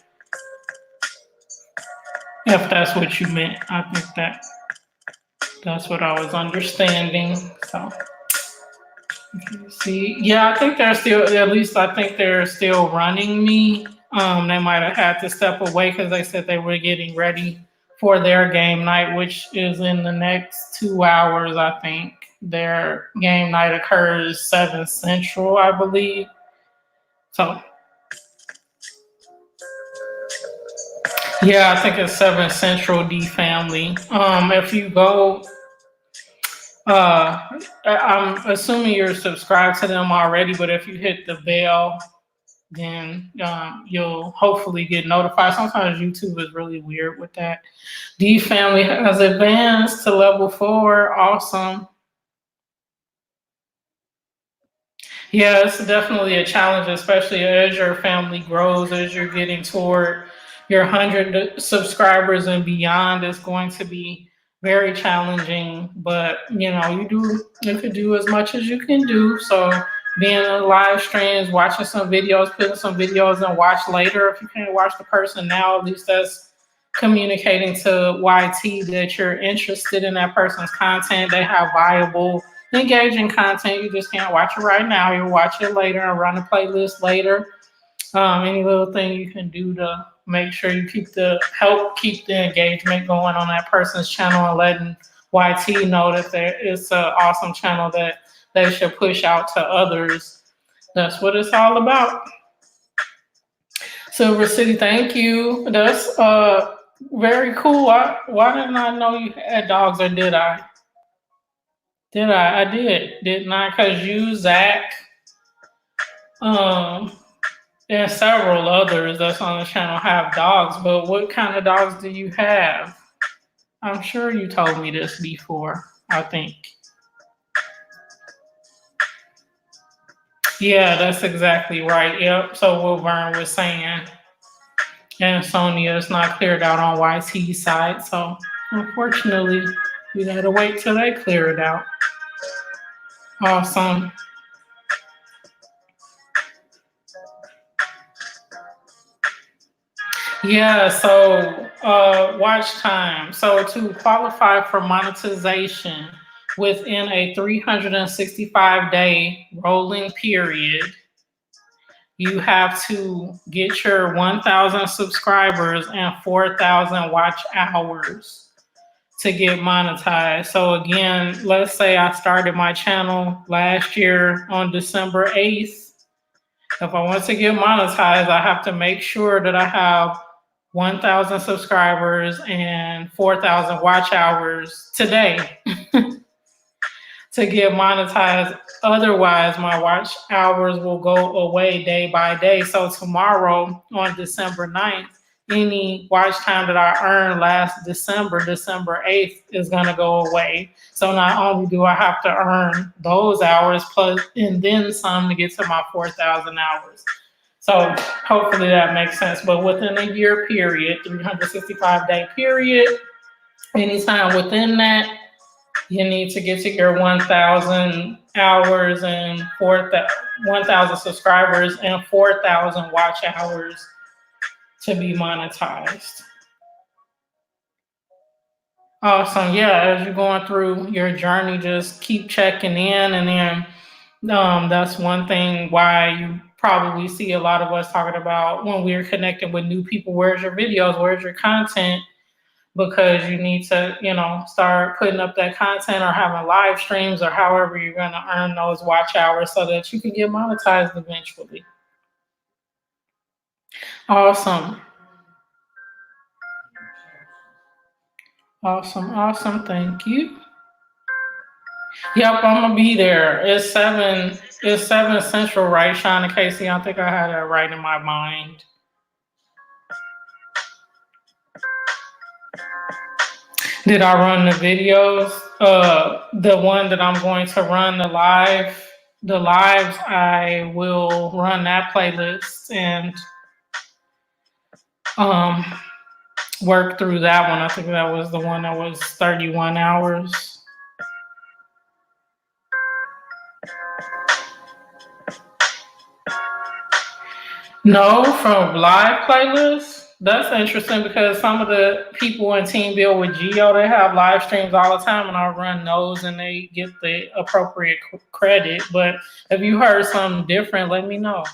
[SPEAKER 1] If that's what you meant. I think that's what I was understanding. So see, yeah, I think they're still, at least I think they're still running me. They might have had to step away because they said they were getting ready for their game night, which is in the next 2 hours, I think. Their game night occurs 7 Central, I believe. So, yeah, I think it's 7 Central, D family. If you go, I'm assuming you're subscribed to them already, but if you hit the bell, then you'll hopefully get notified. Sometimes YouTube is really weird with that. D family has advanced to level 4. Awesome. Yeah, it's definitely a challenge, especially as your family grows, as you're getting toward your 100 subscribers and beyond is going to be very challenging. But you could do as much as you can do. So being in live streams, watching some videos, putting some videos and watch later. If you can't watch the person now, at least that's communicating to YT that you're interested in that person's content. They have viable, engaging content. You just can't watch it right now. You'll watch it later and run a playlist later. Any little thing you can do to make sure you help keep the engagement going on that person's channel and letting YT know that it's an awesome channel that they should push out to others. That's what it's all about. Silver City, thank you. That's very cool. Why didn't I know you had dogs, or did I? Did I? I did. Didn't I? Because you, Zach, and several others that's on the channel have dogs. But what kind of dogs do you have? I'm sure you told me this before, I think. Yeah, that's exactly right. Yep. So what Vern was saying. And Sonia is not cleared out on YT's side. So unfortunately, we gotta wait till they clear it out. Awesome. Yeah, so watch time. So to qualify for monetization within a 365-day rolling period, you have to get your 1,000 subscribers and 4,000 watch hours to get monetized. So again, let's say I started my channel last year on December 8th. If I want to get monetized, I have to make sure that I have 1,000 subscribers and 4,000 watch hours today to get monetized. Otherwise, my watch hours will go away day by day. So tomorrow on December 9th, any watch time that I earned last December 8th, is going to go away. So not only do I have to earn those hours plus and then some to get to my 4,000 hours. So hopefully that makes sense. But within a year period, 365-day period, anytime within that, you need to get to your 1,000 hours and 1,000 subscribers and 4,000 watch hours to be monetized. Awesome. Yeah, as you're going through your journey, just keep checking in. And then that's one thing why you probably see a lot of us talking about when we're connecting with new people, where's your videos, where's your content? Because you need to, start putting up that content or having live streams or however you're going to earn those watch hours so that you can get monetized eventually. Awesome. Awesome. Thank you. Yep, I'm gonna be there. It's 7 Central, right, Shauna Casey? I think I had that right in my mind. Did I run the videos? The one that I'm going to run the lives, I will run that playlist and work through that one. I think that was the one that was 31 hours. No, from live playlists. That's interesting because some of the people in Team Build with Geo, they have live streams all the time, and I run those and they get the appropriate credit. But if you heard something different, let me know.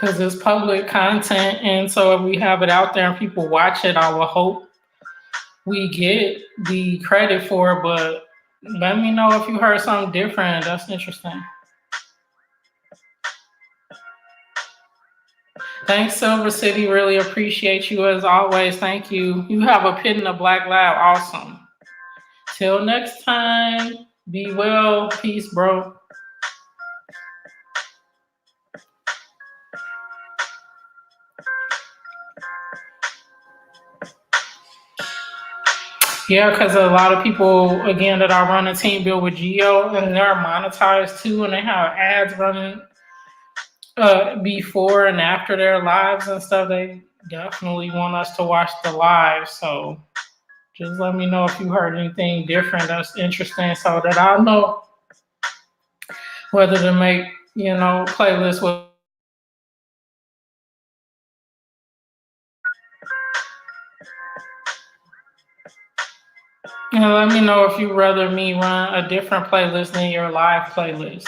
[SPEAKER 1] Because it's public content, and so if we have it out there and people watch it, I will hope we get the credit for it. But let me know if you heard something different. That's interesting. Thanks, Silver City. Really appreciate you as always. Thank you. You have a pit in a black lab. Awesome. Till next time. Be well. Peace, bro. Yeah, because a lot of people, again, that I run a Team Build with Geo, and they're monetized too, and they have ads running before and after their lives and stuff, they definitely want us to watch the live. So just let me know if you heard anything different that's interesting so that I'll know whether to make, playlists with. And let me know if you'd rather me run a different playlist than your live playlist.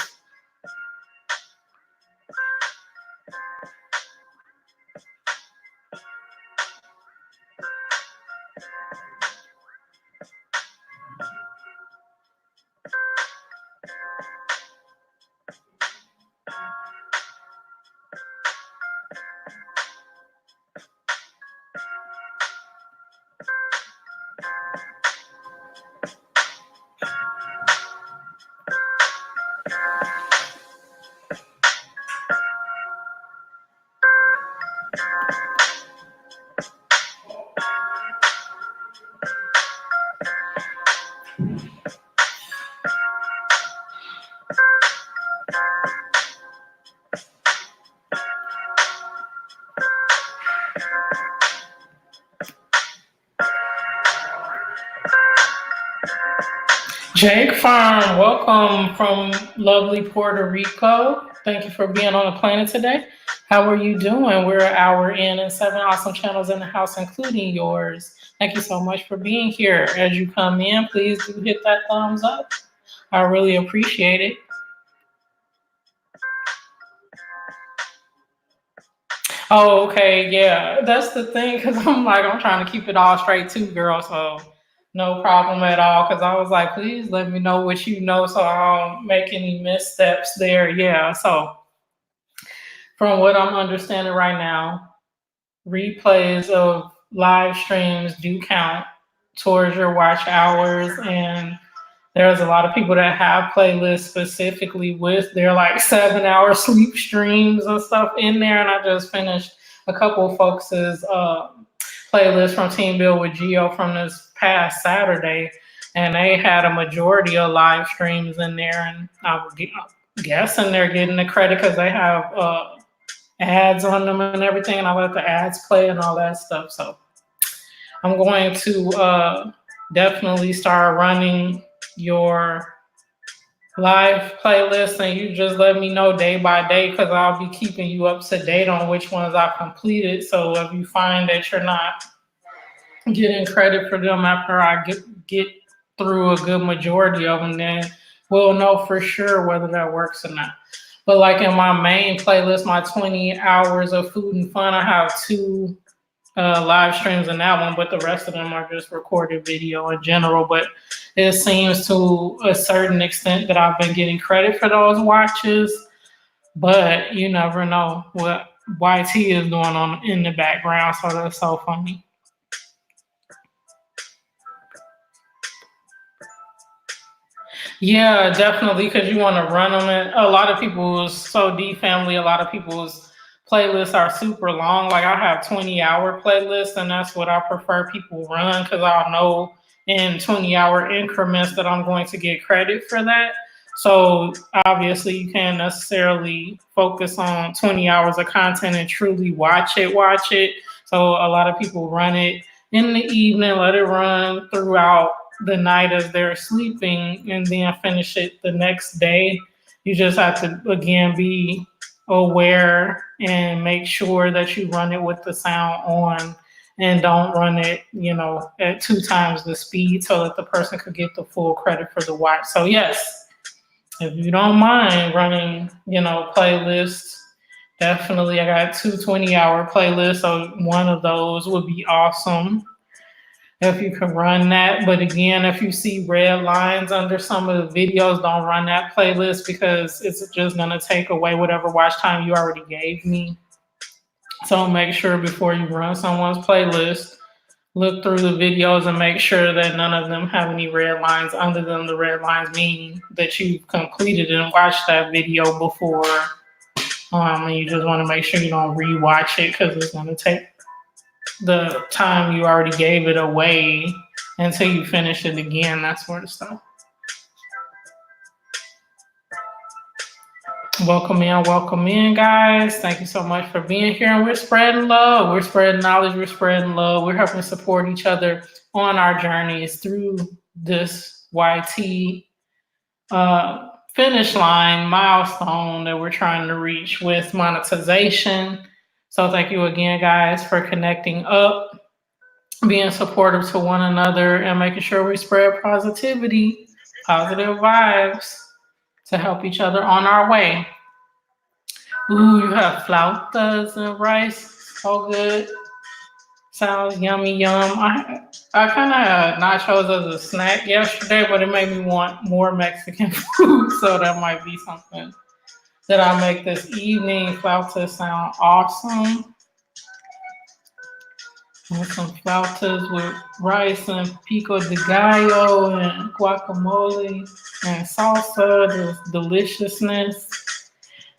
[SPEAKER 1] Jake Farm, welcome from lovely Puerto Rico. Thank you for being on the planet today. How are you doing? We're an hour in and 7 awesome channels in the house, including yours. Thank you so much for being here. As you come in, please do hit that thumbs up. I really appreciate it. Oh, okay, yeah, that's the thing, because I'm trying to keep it all straight too, girl, so no problem at all, because I was like, please let me know what you know so I don't make any missteps there. Yeah, so from what I'm understanding right now, replays of live streams do count towards your watch hours, and there's a lot of people that have playlists specifically with their 7-hour sleep streams and stuff in there. And I just finished a couple of folks' playlist from Team Build with Geo from this past Saturday, and they had a majority of live streams in there. And I'm guessing they're getting the credit because they have ads on them and everything, and I let the ads play and all that stuff. So I'm going to definitely start running your live playlist, and you just let me know day by day, because I'll be keeping you up to date on which ones I completed. So if you find that you're not getting credit for them after I get through a good majority of them, then we'll know for sure whether that works or not. But in my main playlist, my 20 hours of food and fun, I have 2 live streams in that one, but the rest of them are just recorded video in general. But it seems to a certain extent that I've been getting credit for those watches, but you never know what YT is doing on in the background, so that's so funny. Yeah, definitely, because you want to run them. And a lot of people's family, a lot of people's playlists are super long. I have 20-hour playlists, and that's what I prefer people run, because I'll know in 20-hour increments that I'm going to get credit for that. So obviously you can't necessarily focus on 20 hours of content and truly watch it. So a lot of people run it in the evening, let it run throughout the night as they're sleeping, and then finish it the next day. You just have to, again, be aware and make sure that you run it with the sound on, and don't run it, at 2 times the speed, so that the person could get the full credit for the watch. So yes, if you don't mind running, playlists, definitely. I got 2 20-hour playlists, so one of those would be awesome if you can run that. But again, if you see red lines under some of the videos, don't run that playlist, because it's just going to take away whatever watch time you already gave me. So make sure before you run someone's playlist, look through the videos and make sure that none of them have any red lines under them. The red lines mean that you've completed and watched that video before. And you just want to make sure you don't rewatch it, because it's going to take the time you already gave it away until you finish it again, that sort of stuff. Welcome in, guys. Thank you so much for being here. And we're spreading love. We're spreading knowledge. We're spreading love. We're helping support each other on our journeys through this YT finish line milestone that we're trying to reach with monetization. So thank you again, guys, for connecting up, being supportive to one another, and making sure we spread positivity, positive vibes to help each other on our way. Ooh, you have flautas and rice. So good. Sounds yummy, yum. I kind of had nachos as a snack yesterday, but it made me want more Mexican food, so that might be something that I'll make this evening. Flautas sound awesome. With some flautas with rice and pico de gallo and guacamole and salsa, the deliciousness.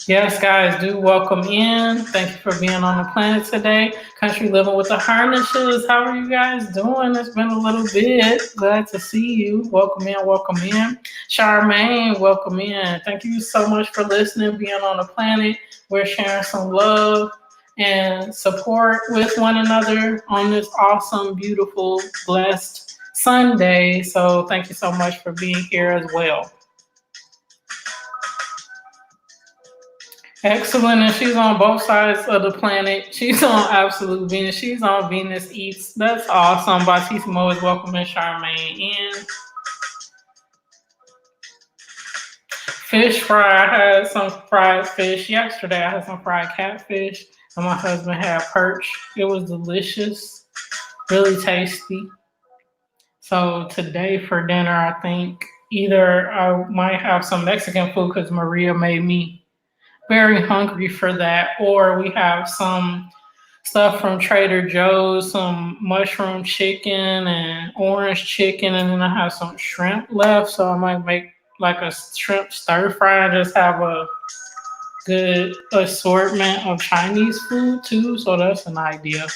[SPEAKER 1] Yes, guys, do welcome in. Thank you for being on the planet today. Country Living with the Harnishes. How are you guys doing? It's been a little bit. Glad to see you. Welcome in, welcome in. Charmaine, welcome in. Thank you so much for listening, being on the planet. We're sharing some love and support with one another on this awesome, beautiful, blessed Sunday. So thank you so much for being here as well. Excellent. And she's on both sides of the planet. She's on absolute Venus. She's on Venus Eats. That's awesome. Bautissimo is welcoming Charmaine in. Fish fry. I had some fried fish yesterday. I had some fried catfish, and my husband had perch. It was delicious, really tasty. So today for dinner, I think either I might have some Mexican food because Maria made me very hungry for that, or we have some stuff from Trader Joe's, some mushroom chicken and orange chicken, and then I have some shrimp left, so I might make like a shrimp stir fry and just have a good assortment of Chinese food too, so that's an idea.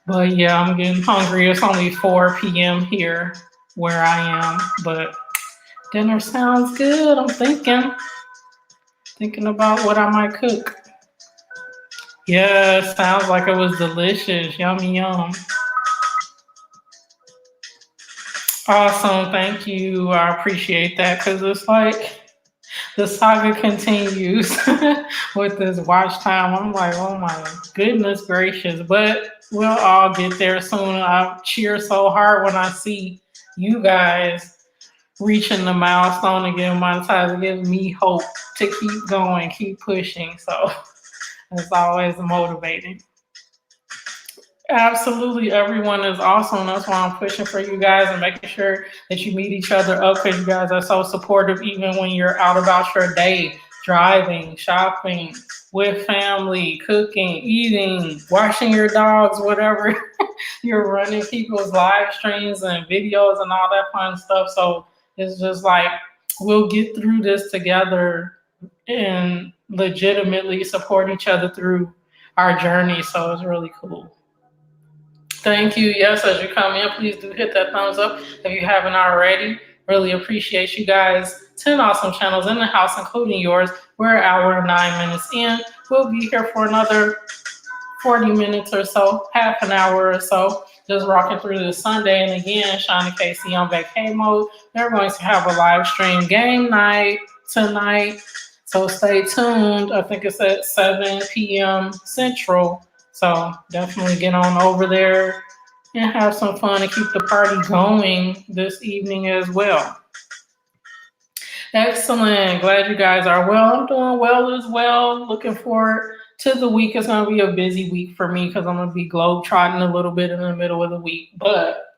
[SPEAKER 1] But yeah, I'm getting hungry. It's only 4 p.m. here where I am, but dinner sounds good. I'm thinking about what I might cook. Yeah, sounds like it was delicious. Yummy, yum. Awesome. Thank you. I appreciate that because it's like the saga continues with this watch time. I'm like, oh my goodness gracious. But we'll all get there soon. I cheer so hard when I see you guys reaching the milestone and getting monetized. It gives me hope to keep going, keep pushing. So it's always motivating. Absolutely, everyone is awesome. That's why I'm pushing for you guys and making sure that you meet each other up because you guys are so supportive even when you're out about your day, driving, shopping, with family, cooking, eating, washing your dogs, whatever. You're running people's live streams and videos and all that fun stuff. So it's just like we'll get through this together and legitimately support each other through our journey. So it's really cool. Thank you. Yes, as you come in, please do hit that thumbs up if you haven't already. Really appreciate you guys. 10 awesome channels in the house, including yours. We're an hour and 9 minutes in. We'll be here for another 40 minutes or so, half an hour or so, just rocking through this Sunday. And again, Sean and Casey on vacay mode. They're going to have a live stream game night tonight. So stay tuned. I think it's at 7 p.m. Central. So definitely get on over there and have some fun and keep the party going this evening as well. Excellent. Glad you guys are well. I'm doing well as well. Looking forward to the week. It's going to be a busy week for me because I'm going to be globetrotting a little bit in the middle of the week. But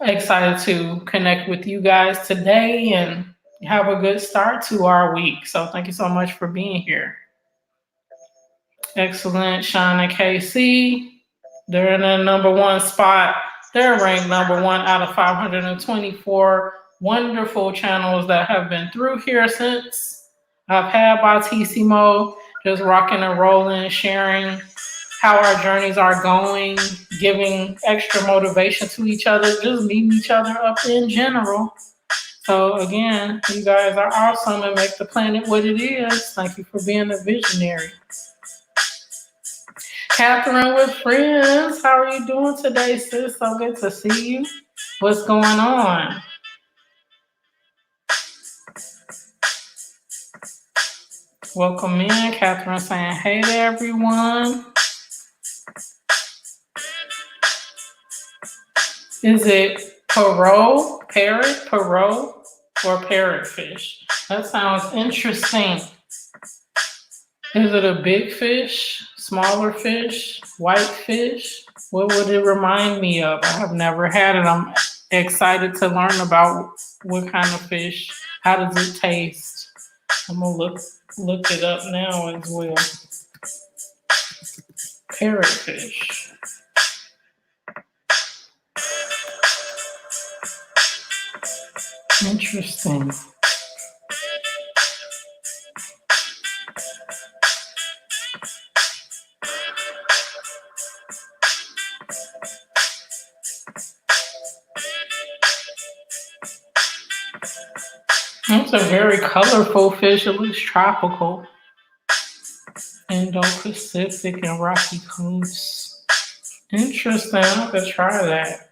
[SPEAKER 1] excited to connect with you guys today and have a good start to our week. So thank you so much for being here. Excellent. Sean and KC, they're in the number one spot. They're ranked number one out of 524 wonderful channels that have been through here since I've had Bautissimo, just rocking and rolling, sharing how our journeys are going, giving extra motivation to each other, just meeting each other up in general. So again, you guys are awesome and make the planet what it is. Thank you for being a visionary. Catherine with friends, how are you doing today, sis? So good to see you. What's going on? Welcome in. Catherine saying hey to everyone. Is it parrot, or parrotfish? That sounds interesting. Is it a big fish, smaller fish, white fish? What would it remind me of? I have never had it. I'm excited to learn about what kind of fish. How does it taste? I'm gonna look it up now as well. Parrotfish. Interesting. It's a very colorful fish. It looks tropical. Indo-Pacific and Rocky Coast. Interesting. I'll have to try that.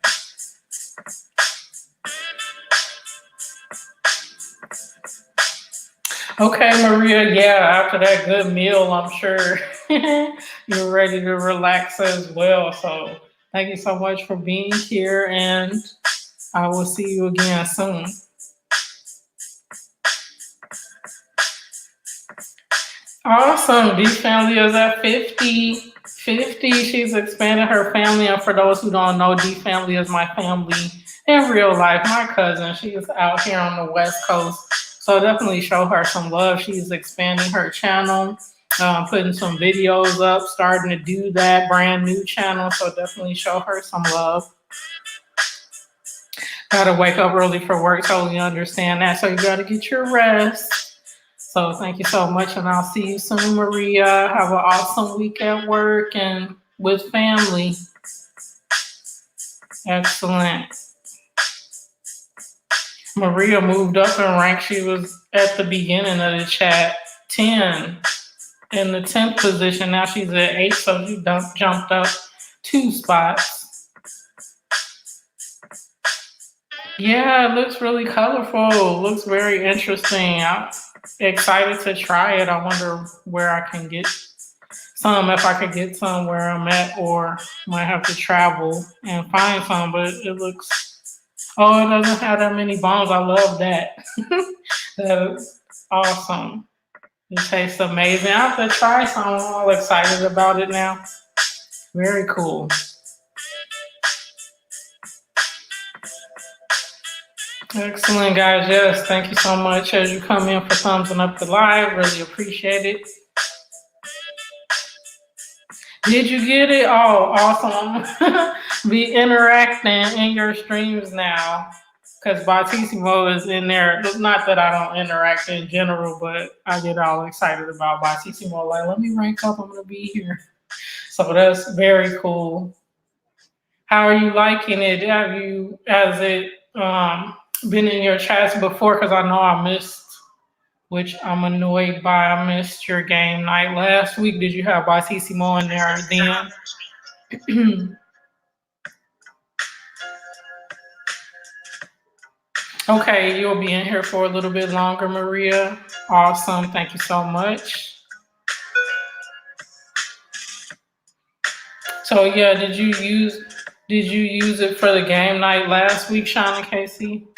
[SPEAKER 1] Okay, Maria. Yeah, after that good meal, I'm sure you're ready to relax as well. So thank you so much for being here, and I will see you again soon. Awesome. D family is at 50. 50. She's expanded her family. And for those who don't know, D family is my family in real life. My cousin. She is out here on the West Coast. So definitely show her some love. She's expanding her channel, putting some videos up, starting to do that brand new channel. So definitely show her some love. Gotta wake up early for work. Totally understand that. So you gotta get your rest. So thank you so much, and I'll see you soon, Maria. Have an awesome week at work and with family. Excellent. Maria moved up in rank. She was at the beginning of the chat, 10, in the 10th position. Now she's at 8, so she jumped up 2 spots. Yeah, it looks really colorful. Looks very interesting. I'm excited to try it. I wonder where I can get some, if I could get some where I'm at, or might have to travel and find some, but it looks... Oh, it doesn't have that many bones. I love that. That's awesome. It tastes amazing. I have to try some. I'm all excited about it now. Very cool. Excellent, guys. Yes, thank you so much as you come in for thumbsing up the live. Really appreciate it. Did you get it? Oh, awesome. Be interacting in your streams now, because Bautissimo is in there. Not that I don't interact in general, but I get all excited about Bautissimo. Like, let me rank up. I'm going to be here. So that's very cool. How are you liking it? Has it been in your chats before? Because I know I missed, which I'm annoyed by. I missed your game night last week. Did you have Bautissimo in there then? Okay, you'll be in here for a little bit longer, Maria. Awesome. Thank you so much. So yeah, did you use it for the game night last week, Shauna Casey?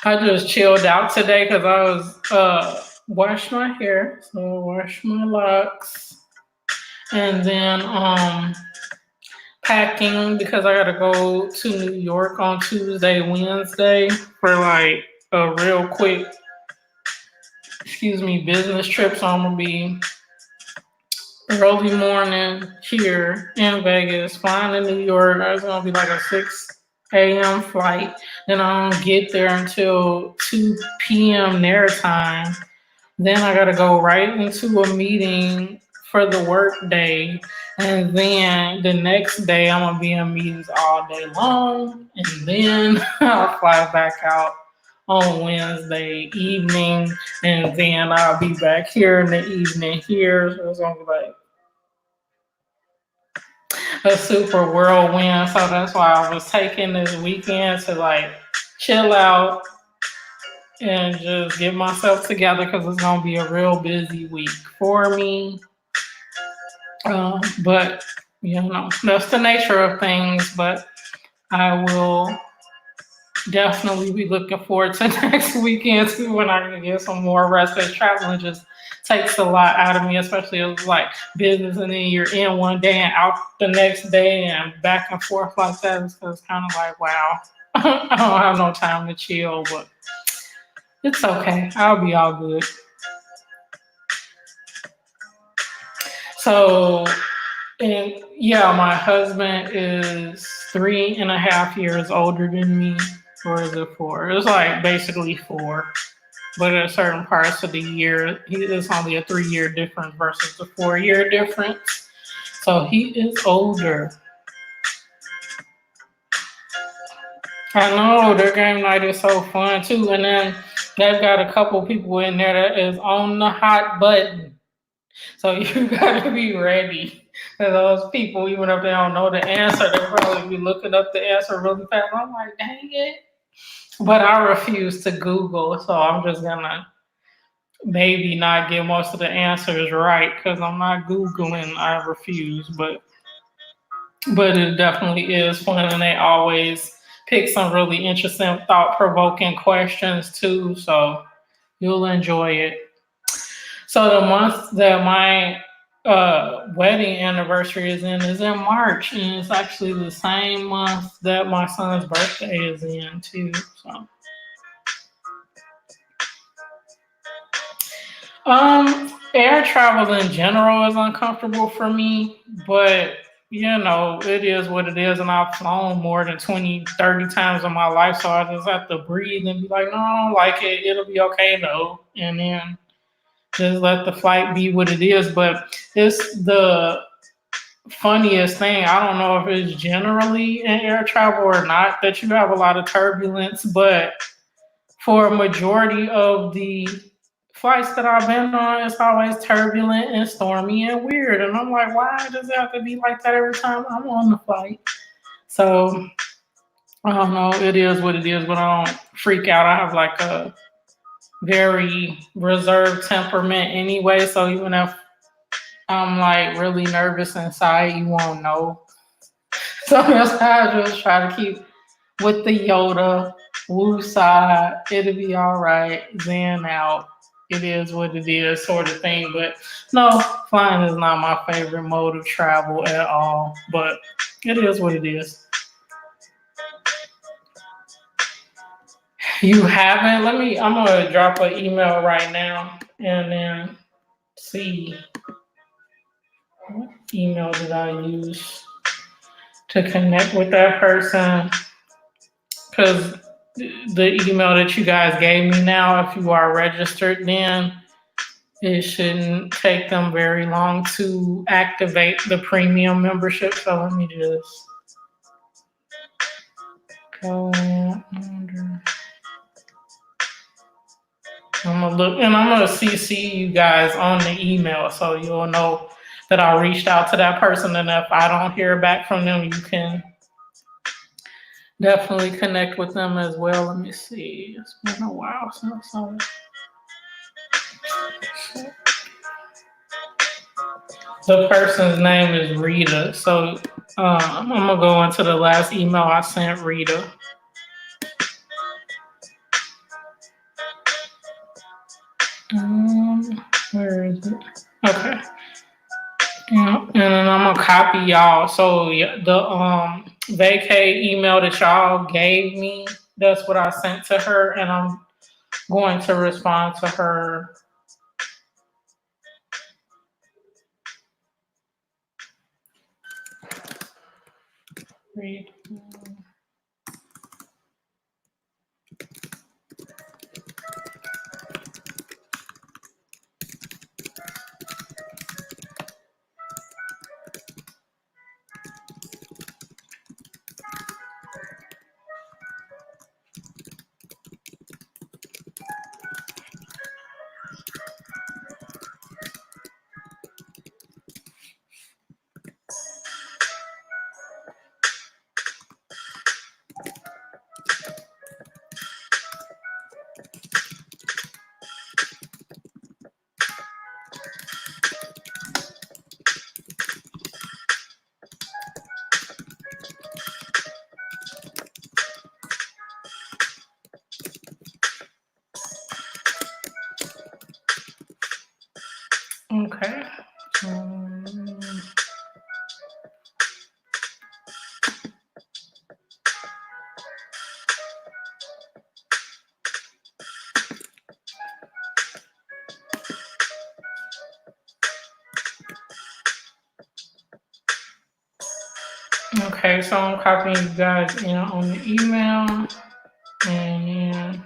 [SPEAKER 1] I just chilled out today because I was washed my hair, so I washed my locks, and then packing because I gotta go to New York on Tuesday, Wednesday for like a real quick, business trip. So I'm gonna be early morning here in Vegas, flying to New York. It's gonna be like a 6 a.m. flight. Then I don't get there until 2 p.m. their time. Then I gotta go right into a meeting for the work day. And then the next day, I'm going to be in meetings all day long. And then I'll fly back out on Wednesday evening. And then I'll be back here in the evening here. So it's going to be like a super whirlwind. So that's why I was taking this weekend to like chill out and just get myself together because it's gonna be a real busy week for me. But you know, that's the nature of things. But I will definitely be looking forward to next weekend too when I can get some more rest. Because traveling just takes a lot out of me, especially if it's like business and then you're in one day and out the next day and back and forth like that. So it's kind of like, wow, I don't have no time to chill, but it's okay. I'll be all good. So, and yeah, my husband is 3.5 years older than me. Or is it 4? It's like basically 4. But at certain parts of the year, it's only a 3-year difference versus the 4-year difference. So he is older. I know their game night is so fun too. And then they've got a couple people in there that is on the hot button. So you gotta be ready. For those people, even if they don't know the answer, they'll probably be looking up the answer really fast. I'm like, dang it. But I refuse to Google, so I'm just gonna maybe not get most of the answers right because I'm not Googling. I refuse, but it definitely is fun, and they always pick some really interesting, thought-provoking questions too. So you'll enjoy it. So the month that my wedding anniversary is in March, and it's actually the same month that my son's birthday is in too. So, air travel in general is uncomfortable for me, but you know, it is what it is, and I've flown more than 20, 30 times in my life, so I just have to breathe and be like, no, I don't like it. It'll be okay though, and then just let the flight be what it is. But it's the funniest thing. I don't know if it's generally in air travel or not that you have a lot of turbulence, but for a majority of the flights that I've been on, it's always turbulent and stormy and weird. And I'm like, why does it have to be like that every time I'm on the flight? So I don't know. It is what it is, but I don't freak out. I have like a very reserved temperament anyway. So even if I'm like really nervous inside, you won't know. So that's how I just try to keep with the Yoda, woo side, it'll be all right, zen out. It is what it is, sort of thing. But no, flying is not my favorite mode of travel at all. But it is what it is. You haven't? I'm gonna drop an email right now and then see what email did I use to connect with that person. Because the email that you guys gave me now, if you are registered, then it shouldn't take them very long to activate the premium membership. So let me just go under. I'm gonna look and I'm gonna CC you guys on the email so you'll know that I reached out to that person. And if I don't hear back from them, you can definitely connect with them as well. Let me see. It's been a while since I. The person's name is Rita. So I'm gonna go into the last email I sent Rita. Where is it? Okay. Yeah, and then I'm gonna copy y'all. So the vacay email that y'all gave me, that's what I sent to her, and I'm going to respond to her. Read. Okay. Okay, so I'm copying you guys in on the email, and then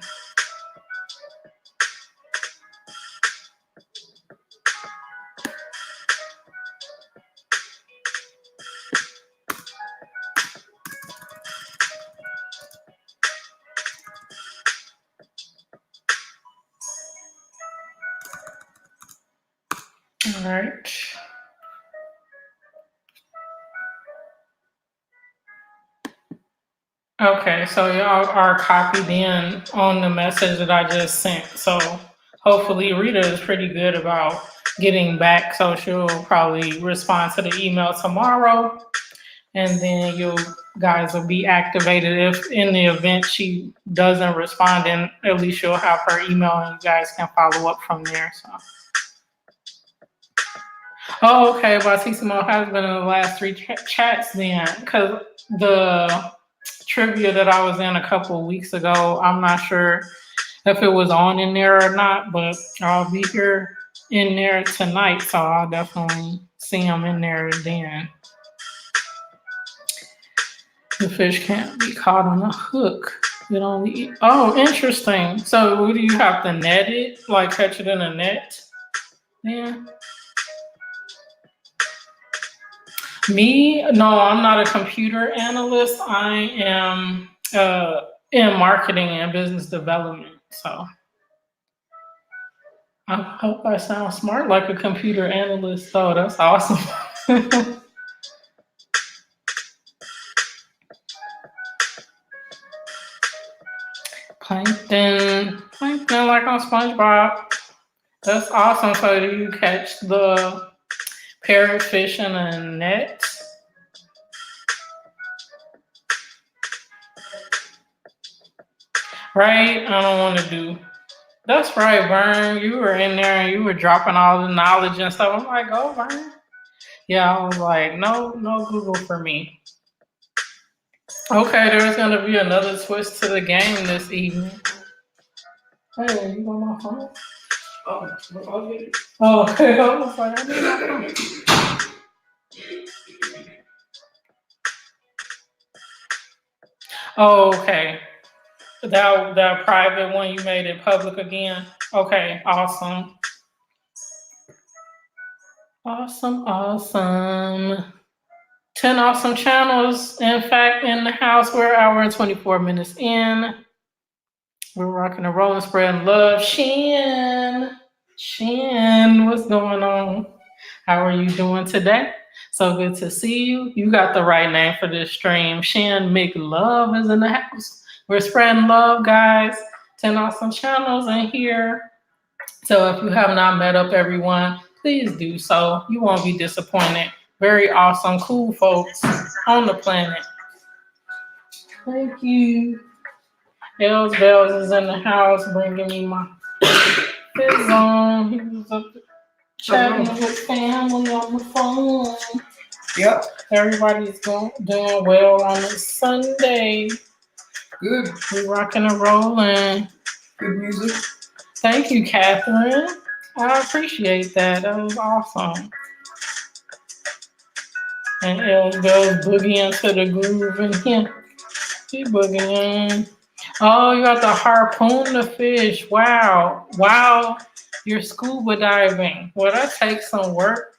[SPEAKER 1] all right. Okay, so y'all are copied in on the message that I just sent. So hopefully Rita is pretty good about getting back. So she'll probably respond to the email tomorrow, and then you guys will be activated. If in the event she doesn't respond, then at least you'll have her email and you guys can follow up from there. So. Oh, okay. Bautissimo has been in the last three chats then, because the trivia that I was in a couple of weeks ago, I'm not sure if it was on in there or not, but I'll be here in there tonight, so I'll definitely see him in there then. The fish can't be caught on a hook. It only oh, interesting. So do you have to net it, like catch it in a net? Yeah. Me? No, I'm not a computer analyst. I am in marketing and business development. So I hope I sound smart like a computer analyst. So that's awesome. Plankton like on SpongeBob. That's awesome. So do you catch the parrotfish in a net? Right? I don't want to do. That's right, Vern. You were in there and you were dropping all the knowledge and stuff. I'm like, oh, Vern. Yeah, I was like, no Google for me. Okay, there's gonna be another twist to the game this evening. Hey, you want my phone? Oh, I'll get it. Oh, okay. I was like, I need my phone. Oh, okay. That private one, you made it public again. Okay, awesome. Awesome. 10 awesome channels. In fact, in the house, we're an hour and 24 minutes in. We're rocking and rolling, spreading love. Shin, what's going on? How are you doing today? So good to see you. You got the right name for this stream. Shin McLove is in the house. We're spreading love, guys. 10 awesome channels in here. So if you have not met up everyone, please do so. You won't be disappointed. Very awesome, cool folks on the planet. Thank you. Ells Bells is in the house bringing me my fizz on. He was up chatting with family on the phone. Yep. Everybody's doing well on this Sunday. Good. We rocking and rolling. Good music. Thank you, Catherine. I appreciate that. That was awesome. And Ells Bells boogieing to the groove in here. She boogieing. Oh, you got to harpoon the fish. Wow. You're scuba diving. Well, that takes some work.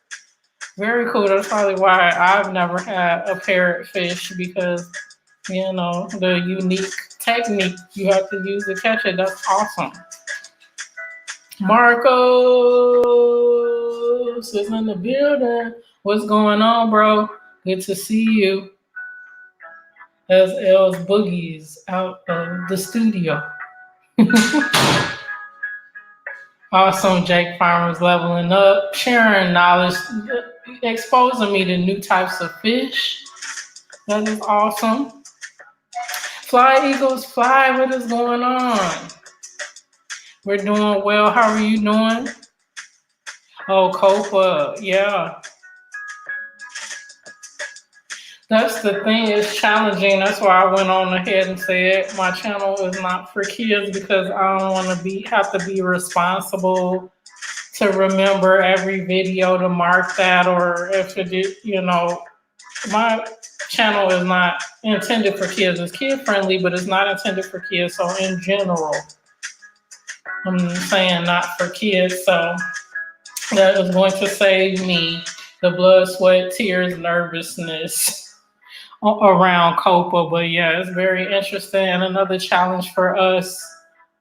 [SPEAKER 1] Very cool. That's probably why I've never had a parrotfish, because, you know, the unique technique you have to use to catch it. That's awesome. Marcos is in the building. What's going on, bro? Good to see you. As L's Boogies out of the studio. Awesome, Jake Farmer's leveling up, sharing knowledge, exposing me to new types of fish. That is awesome. Fly Eagles Fly, what is going on? We're doing well. How are you doing? Oh, Copa, yeah. That's the thing, it's challenging. That's why I went on ahead and said my channel is not for kids because I don't want to have to be responsible to remember every video to mark that, or if it did, my channel is not intended for kids. It's kid friendly, but it's not intended for kids. So in general, I'm saying not for kids. So that is going to save me the blood, sweat, tears, nervousness around COPA. But yeah, it's very interesting and another challenge for us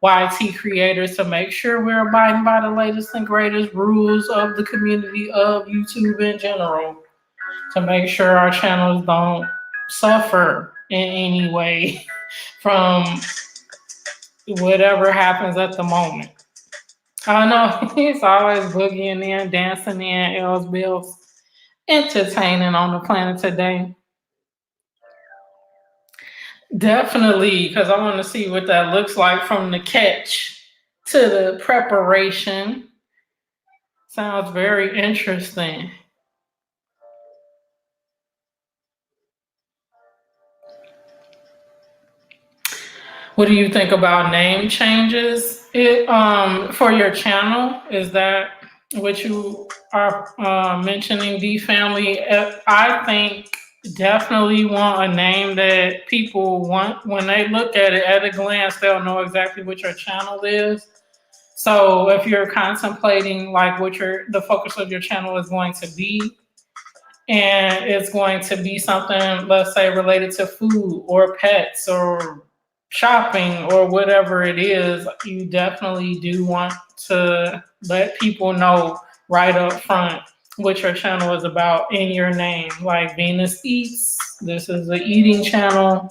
[SPEAKER 1] YT creators to make sure we're abiding by the latest and greatest rules of the community of YouTube in general, to make sure our channels don't suffer in any way from whatever happens at the moment. I know he's always boogieing in, dancing in, Ells Bills, entertaining on the planet today. Definitely, because I want to see what that looks like from the catch to the preparation. Sounds very interesting. What do you think about name changes? For your channel, is that what you are mentioning, D Family? I think definitely want a name that people want when they look at it at a glance, they'll know exactly what your channel is. So if you're contemplating like what the focus of your channel is going to be, and it's going to be something, let's say, related to food or pets or shopping or whatever it is, you definitely do want to let people know right up front what your channel is about in your name. Like Venus Eats, this is an eating channel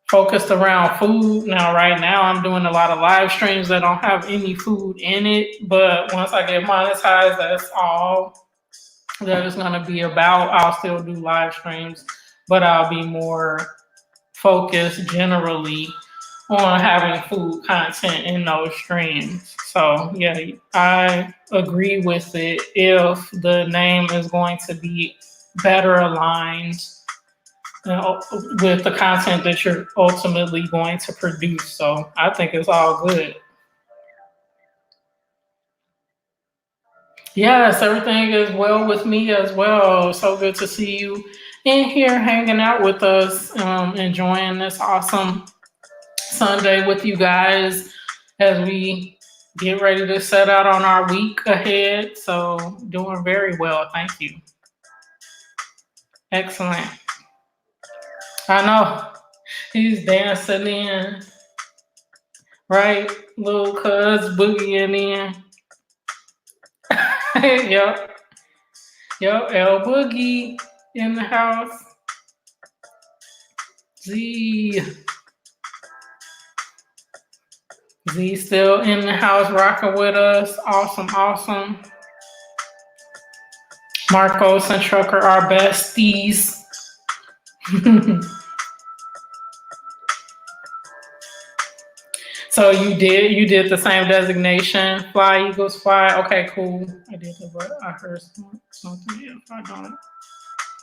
[SPEAKER 1] focused around food. Now, right now, I'm doing a lot of live streams that don't have any food in it, but once I get monetized, that's all that it's going to be about. I'll still do live streams, but I'll be more focused generally on having food content in those streams. So yeah, I agree with it if the name is going to be better aligned with the content that you're ultimately going to produce. So I think it's all good. Yes, everything is well with me as well. So good to see you in here hanging out with us, enjoying this awesome Sunday with you guys as we get ready to set out on our week ahead. So doing very well. Thank you. Excellent. I know he's dancing in, right? Little cuz boogieing in. Yep. Yep. L Boogie in the house. Z still in the house rocking with us. Awesome, awesome. Marcos and Trucker are besties. So you did the same designation. Fly Eagles fly. Okay, cool. I did it, but I heard something.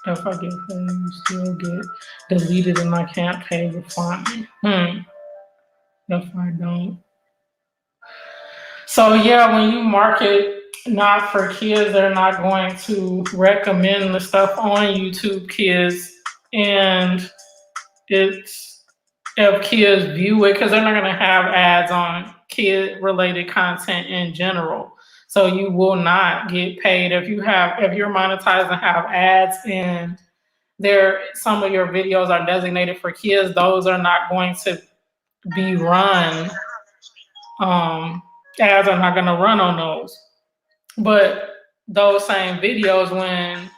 [SPEAKER 1] If I get home, you still get deleted and I can't pay the fine. If I don't. So yeah, when you market not for kids, they're not going to recommend the stuff on YouTube Kids, and it's if kids view it, because they're not going to have ads on kid related content in general. So you will not get paid if you're monetized and have ads in there. Some of your videos are designated for kids. Those are not going to be run. Ads are not going to run on those. But those same videos, when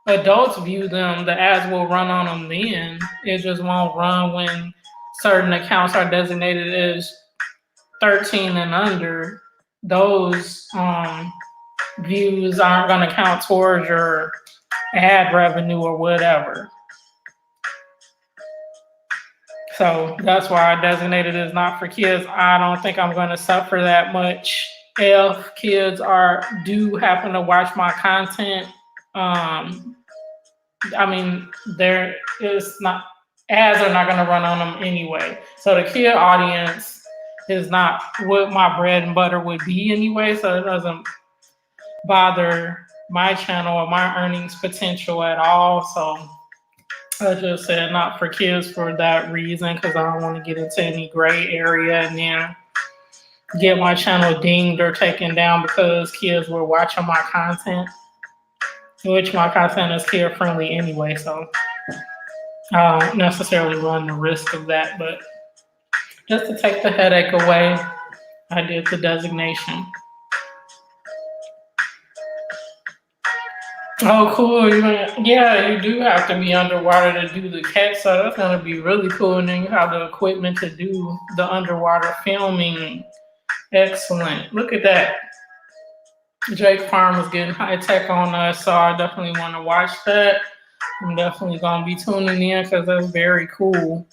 [SPEAKER 1] adults view them, the ads will run on them then. It just won't run when certain accounts are designated as 13 and under. Those views aren't going to count towards your ad revenue or whatever. So that's why I designated as not for kids. I don't think I'm going to suffer that much if kids do happen to watch my content, I mean, there is not ads are not going to run on them anyway. So the kid audience is not what my bread and butter would be anyway. So it doesn't bother my channel or my earnings potential at all. So I just said not for kids for that reason, because I don't want to get into any gray area and then get my channel dinged or taken down because kids were watching my content, which my content is kid friendly anyway. So I don't necessarily run the risk of that, but just to take the headache away, I did the designation. Oh, cool. Yeah, you do have to be underwater to do the catch, so that's going to be really cool. And then you have the equipment to do the underwater filming. Excellent. Look at that. Jake Farm is getting high tech on us, so I definitely want to watch that. I'm definitely going to be tuning in because that's very cool.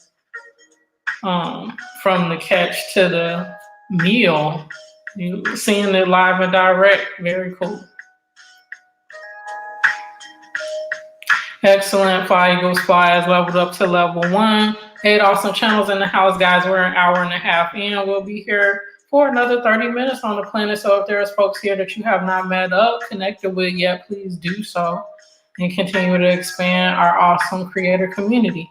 [SPEAKER 1] From the catch to the meal, you seeing it live and direct, very cool. Excellent. Fly Eagles Fly has leveled up to level 1. 8 awesome channels in the house, guys. We're an hour and a half in. We'll be here for another 30 minutes on the planet. So if there's folks here that you have not met up, connected with yet, please do so and continue to expand our awesome creator community.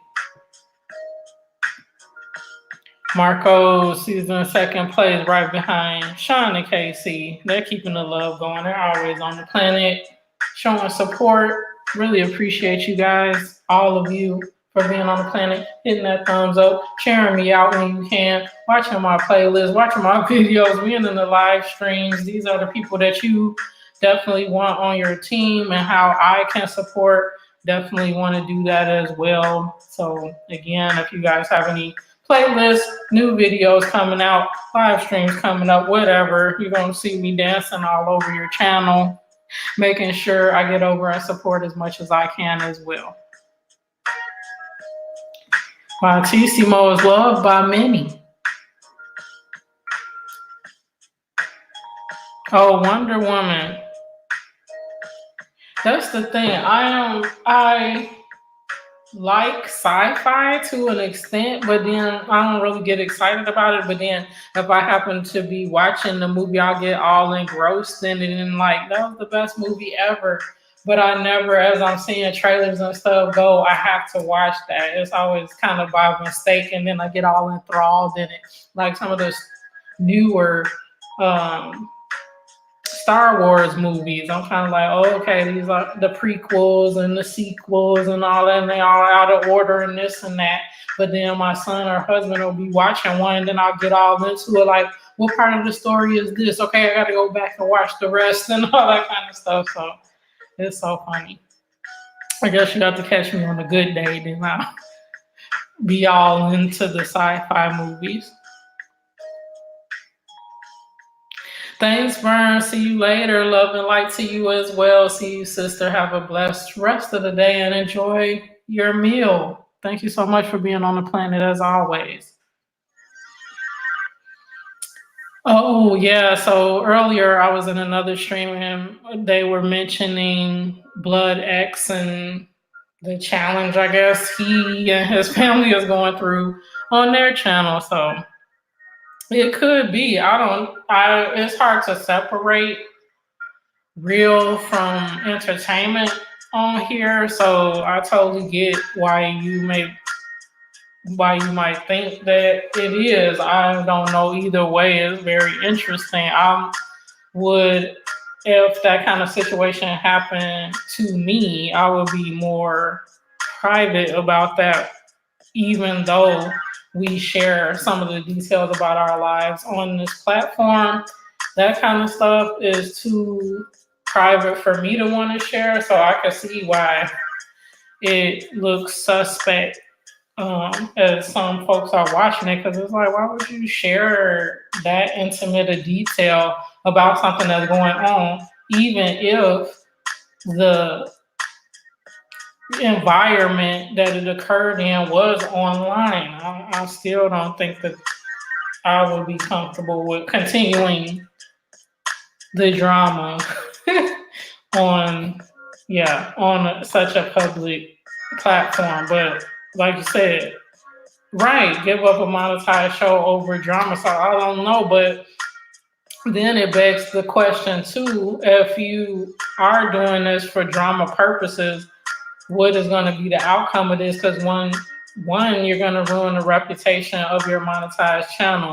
[SPEAKER 1] Marco season second place right behind Sean and KC. They're keeping the love going. They're always on the planet, showing support. Really appreciate you guys, all of you, for being on the planet, hitting that thumbs up, sharing me out when you can, watching my playlist, watching my videos, being in the live streams. These are the people that you definitely want on your team, and how I can support. Definitely want to do that as well. So again, if you guys have any playlists, new videos coming out, live streams coming up, whatever, you're going to see me dancing all over your channel, making sure I get over and support as much as I can as well. Tissimo is loved by many. Oh, Wonder Woman. That's the thing. I like sci-fi to an extent, but then I don't really get excited about it. But then if I happen to be watching the movie, I'll get all engrossed in it and like, that was the best movie ever. But I never, as I'm seeing trailers and stuff go, I have to watch that. It's always kind of by mistake, and then I get all enthralled in it. Like some of those newer Star Wars movies, I'm kind of like, oh, okay, these are the prequels and the sequels and all that, and they all out of order and this and that. But then my son or husband will be watching one, and then I'll get all into it, like, what part of the story is this? Okay, I got to go back and watch the rest and all that kind of stuff. So it's so funny. I guess you have to catch me on a good day, then I'll be all into the sci-fi movies. Thanks, Vern. See you later. Love and light to you as well. See you, sister. Have a blessed rest of the day and enjoy your meal. Thank you so much for being on the planet as always. Oh, yeah. So earlier I was in another stream and they were mentioning Blood X and the challenge, I guess, he and his family is going through on their channel. So it could be. It's hard to separate real from entertainment on here. So I totally get why you might think that it is. I don't know either way. It's very interesting. If that kind of situation happened to me, I would be more private about that, even though we share some of the details about our lives on this platform. That kind of stuff is too private for me to want to share, so I can see why it looks suspect as some folks are watching it, because it's like, why would you share that intimate a detail about something that's going on, even if the environment that it occurred in was online? I still don't think that I would be comfortable with continuing the drama on, yeah, on such a public platform. But like you said, right, give up a monetized show over drama. So I don't know, but then it begs the question too, if you are doing this for drama purposes, what is going to be the outcome of this? Because one, you're going to ruin the reputation of your monetized channel.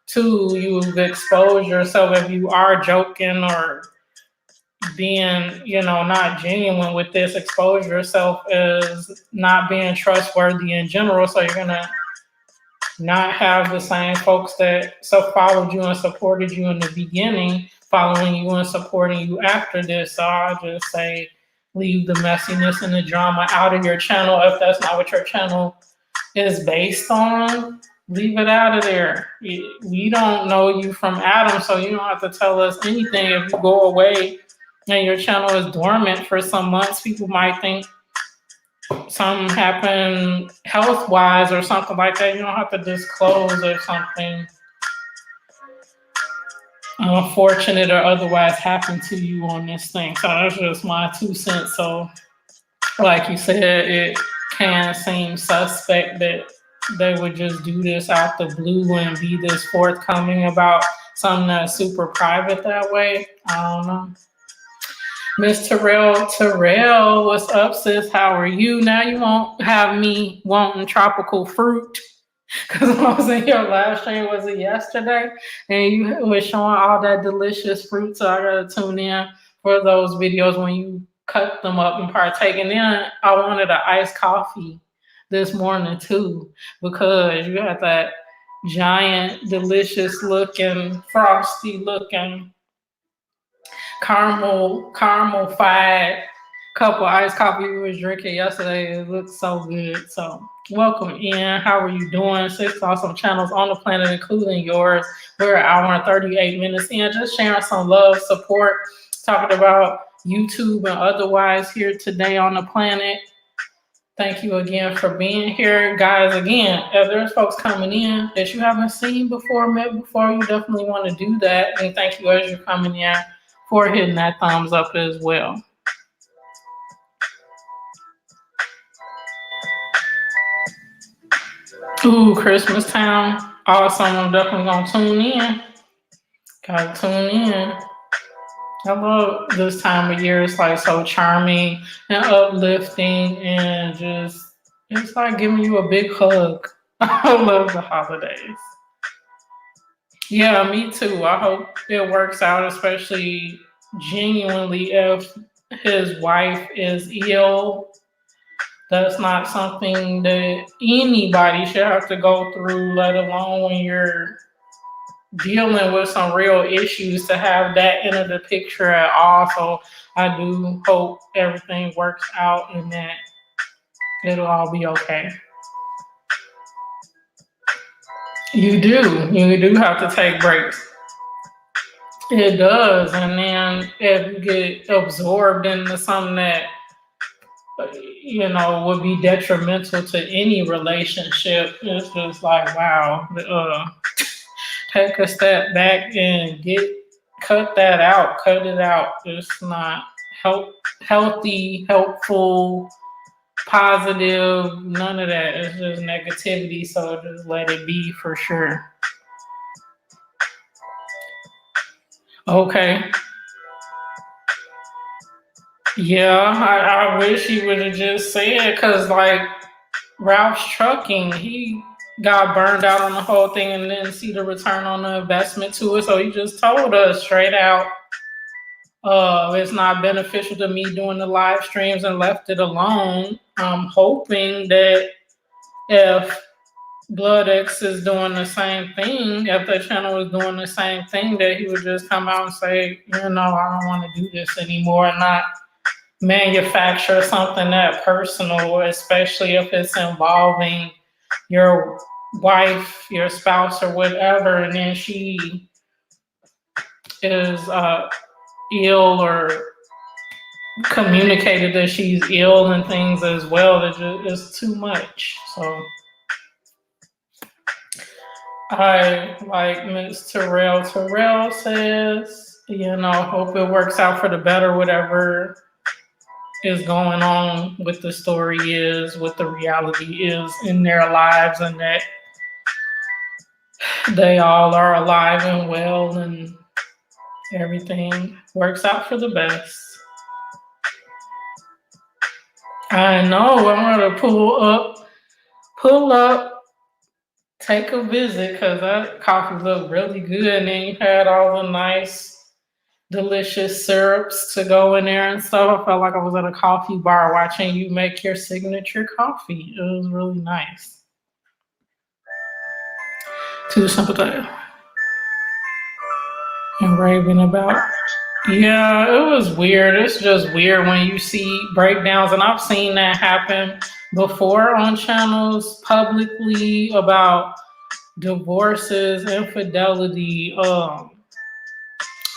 [SPEAKER 1] Two, you've exposed yourself if you are joking or being, not genuine with this. Expose yourself as not being trustworthy in general. So you're going to not have the same folks that followed you and supported you in the beginning, following you and supporting you after this. So I'll just say, leave the messiness and the drama out of your channel. If that's not what your channel is based on, leave it out of there. We don't know you from Adam, so you don't have to tell us anything. If you go away and your channel is dormant for some months, people might think something happened health-wise or something like that. You don't have to disclose if something unfortunate or otherwise happened to you on this thing. So that's just my 2 cents. So like you said, it can seem suspect that they would just do this out the blue and be this forthcoming about something that's super private that way. I don't know. Miss Terrell, what's up, sis? How are you? Now you won't have me wanting tropical fruit. Because I was in your live stream, was it yesterday? And you were showing all that delicious fruit. So I got to tune in for those videos when you cut them up and partake. And then I wanted an iced coffee this morning too, because you had that giant, delicious looking, frosty looking caramel-fied cup of iced coffee we was drinking yesterday. It looks so good. So welcome in. How are you doing? 6 awesome channels on the planet, including yours. We're an hour and 38 minutes in, just sharing some love, support, talking about YouTube and otherwise here today on the planet. Thank you again for being here. Guys, again, if there's folks coming in that you haven't seen before, met before, you definitely want to do that. And thank you as you're coming in for hitting that thumbs up as well. Ooh, Christmas Town. Awesome. I'm definitely going to tune in. Gotta tune in. I love this time of year. It's like so charming and uplifting and just, it's like giving you a big hug. I love the holidays. Yeah, me too. I hope it works out, especially genuinely if his wife is ill. That's not something that anybody should have to go through, let alone when you're dealing with some real issues, to have that into the picture at all. So I do hope everything works out and that it'll all be okay. You do have to take breaks. It does. And then if you get absorbed into something that, would be detrimental to any relationship, it's just like, wow, take a step back and cut it out. It's not healthy, helpful, positive, none of that. It's just negativity. So just let it be for sure. Okay. Yeah, I wish he would have just said, because like Ralph's trucking, he got burned out on the whole thing and didn't see the return on the investment to it. So he just told us straight out, it's not beneficial to me doing the live streams, and left it alone. I'm hoping that if Blood X is doing the same thing, if the channel is doing the same thing, that he would just come out and say, I don't want to do this anymore, and not manufacture something that personal, especially if it's involving your wife, your spouse, or whatever, and then she is ill or communicated that she's ill and things as well. It's too much. So I like Ms. Terrell. Terrell says, hope it works out for the better, whatever is going on with the story is, what the reality is in their lives, and that they all are alive and well and everything works out for the best. I know I'm gonna pull up, take a visit because that coffee looked really good, and then you had all the nice, delicious syrups to go in there and stuff. I felt like I was at a coffee bar watching you make your signature coffee. It was really nice. Too sympathetic and raving about. Yeah, it was weird. It's just weird when you see breakdowns, and I've seen that happen before on channels publicly about divorces, infidelity,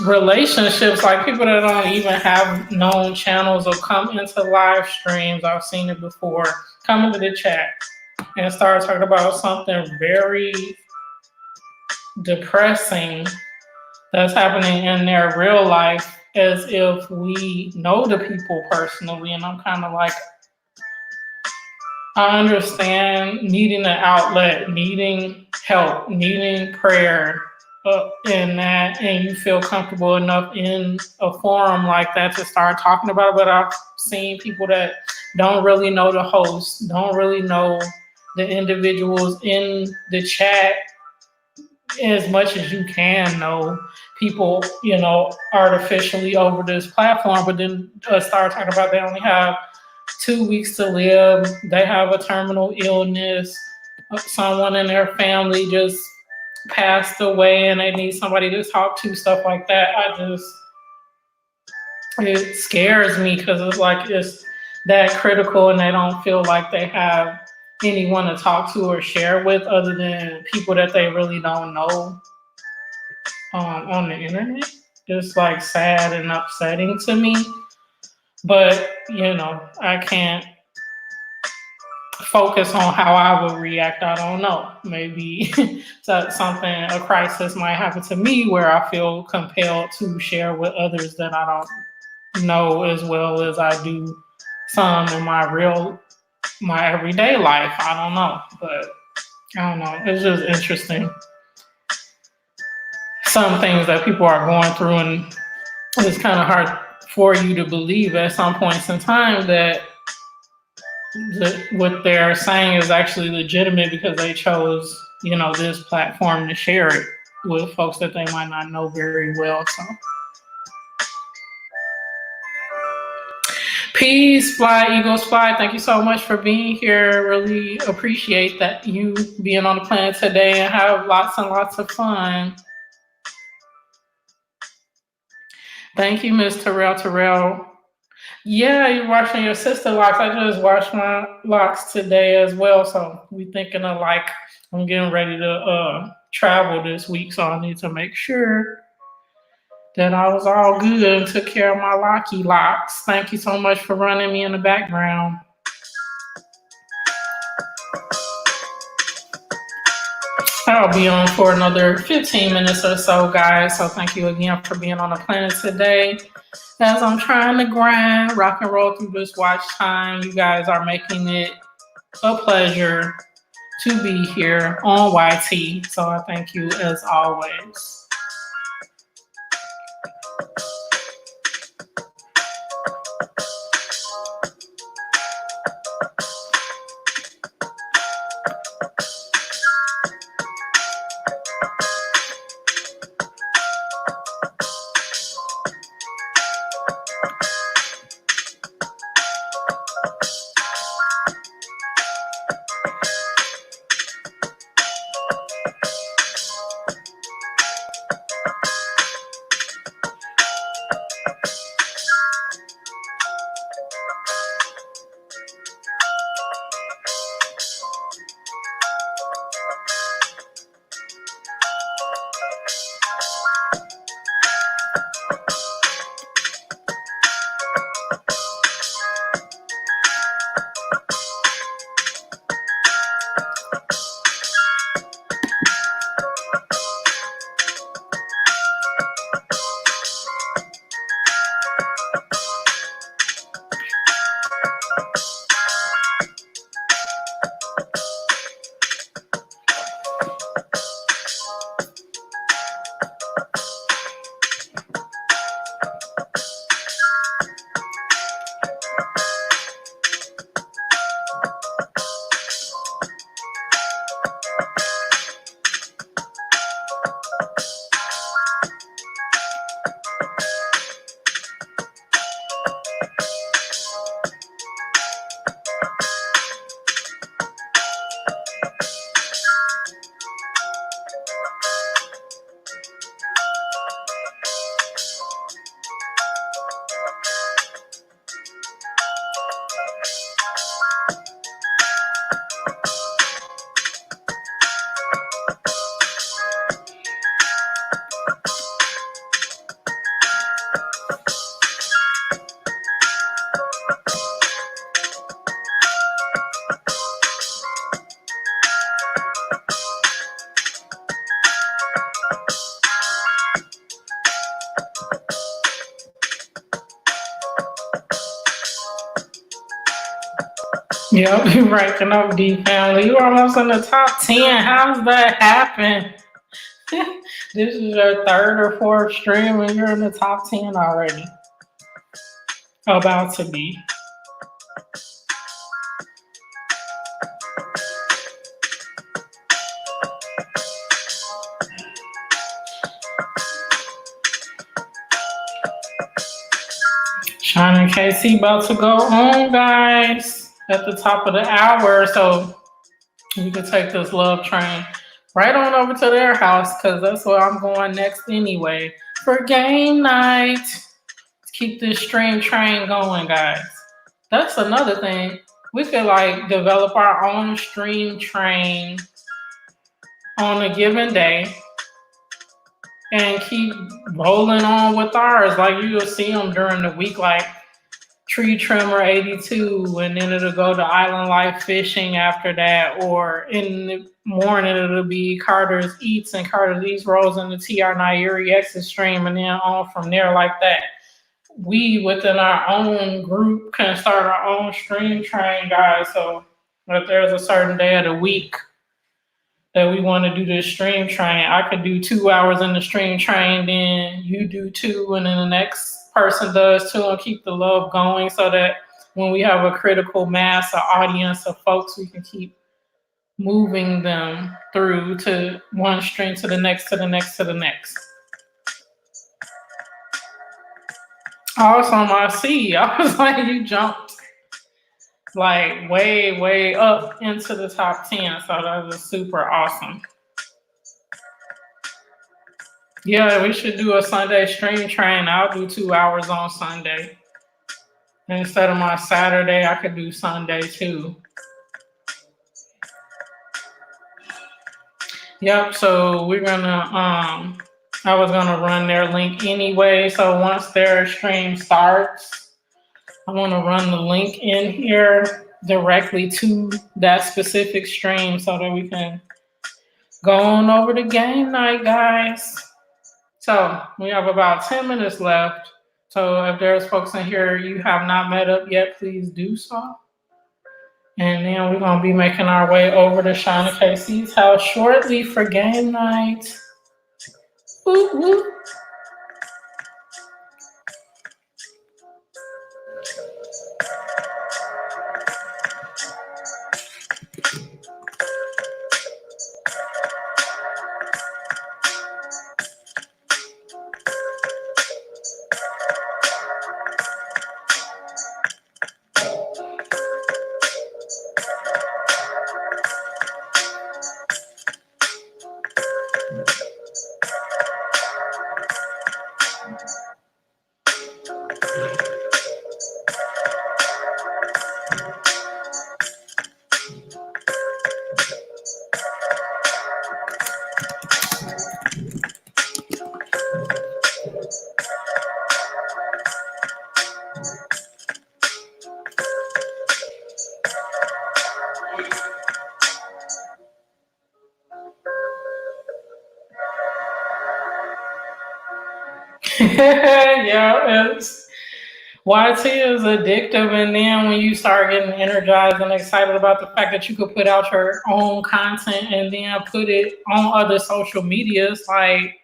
[SPEAKER 1] relationships. Like people that don't even have known channels will come into live streams. I've seen it before. Come into the chat and start talking about something very depressing that's happening in their real life as if we know the people personally. And I'm kind of like, I understand needing an outlet, needing help, needing prayer, in that, and you feel comfortable enough in a forum like that to start talking about it. But I've seen people that don't really know the host, don't really know the individuals in the chat as much as you can know people, artificially over this platform, but then start talking about they only have 2 weeks to live, they have a terminal illness, someone in their family just passed away and they need somebody to talk to, stuff like that. It scares me because it's like it's that critical and they don't feel like they have anyone to talk to or share with other than people that they really don't know on the internet. It's like sad and upsetting to me. But, I can't focus on how I would react. I don't know. Maybe a crisis might happen to me where I feel compelled to share with others that I don't know as well as I do some in my everyday life. I don't know. But I don't know. It's just interesting. Some things that people are going through, and it's kind of hard for you to believe at some points in time that what they're saying is actually legitimate because they chose, this platform to share it with folks that they might not know very well. So, peace, Fly Eagles Fly. Thank you so much for being here. Really appreciate that you being on the planet today and have lots and lots of fun. Thank you, Miss Terrell. Yeah, you're watching your sister locks. I just watched my locks today as well. So we thinking of like, I'm getting ready to travel this week. So I need to make sure that I was all good and took care of my locky locks. Thank you so much for running me in the background. I'll be on for another 15 minutes or so, guys. So thank you again for being on the planet today. As I'm trying to grind, rock and roll through this watch time, you guys are making it a pleasure to be here on YT. So I thank you as always. Yep, you ranking up D family. You almost in the top 10. How's that happen? This is your third or fourth stream and you're in the top 10 already. About to be. Sean and KC about to go on, guys, at the top of the hour. So we can take this love train right on over to their house because that's where I'm going next anyway for game night. Let's keep this stream train going, guys. That's another thing. We could like develop our own stream train on a given day and keep rolling on with ours. Like you'll see them during the week, like Tree Trimmer 82, and then it'll go to Island Life Fishing after that, or in the morning it'll be Carter's Eats, and Carter's Eats rolls into TR Nairi Exit Stream, and then on from there like that. We within our own group can start our own stream train, guys. So if there's a certain day of the week that we want to do this stream train, I could do 2 hours in the stream train, then you do 2, and then the next person does 2, and keep the love going so that when we have a critical mass, an audience of folks, we can keep moving them through to one stream to the next, to the next, to the next. Awesome, I see. I was like, you jumped like way, way up into the top 10. So that was super awesome. Yeah, we should do a Sunday stream train. I'll do 2 hours on Sunday. And instead of my Saturday, I could do Sunday too. Yep, so we're gonna I was gonna run their link anyway. So once their stream starts, I wanna run the link in here directly to that specific stream so that we can go on over to game night, guys. So we have about 10 minutes left. So if there's folks in here you have not met up yet, please do so. And then we're gonna be making our way over to Shauna KC's house shortly for game night. Woo woo. Yeah, it's YT is addictive, and then when you start getting energized and excited about the fact that you could put out your own content and then put it on other social media, it's like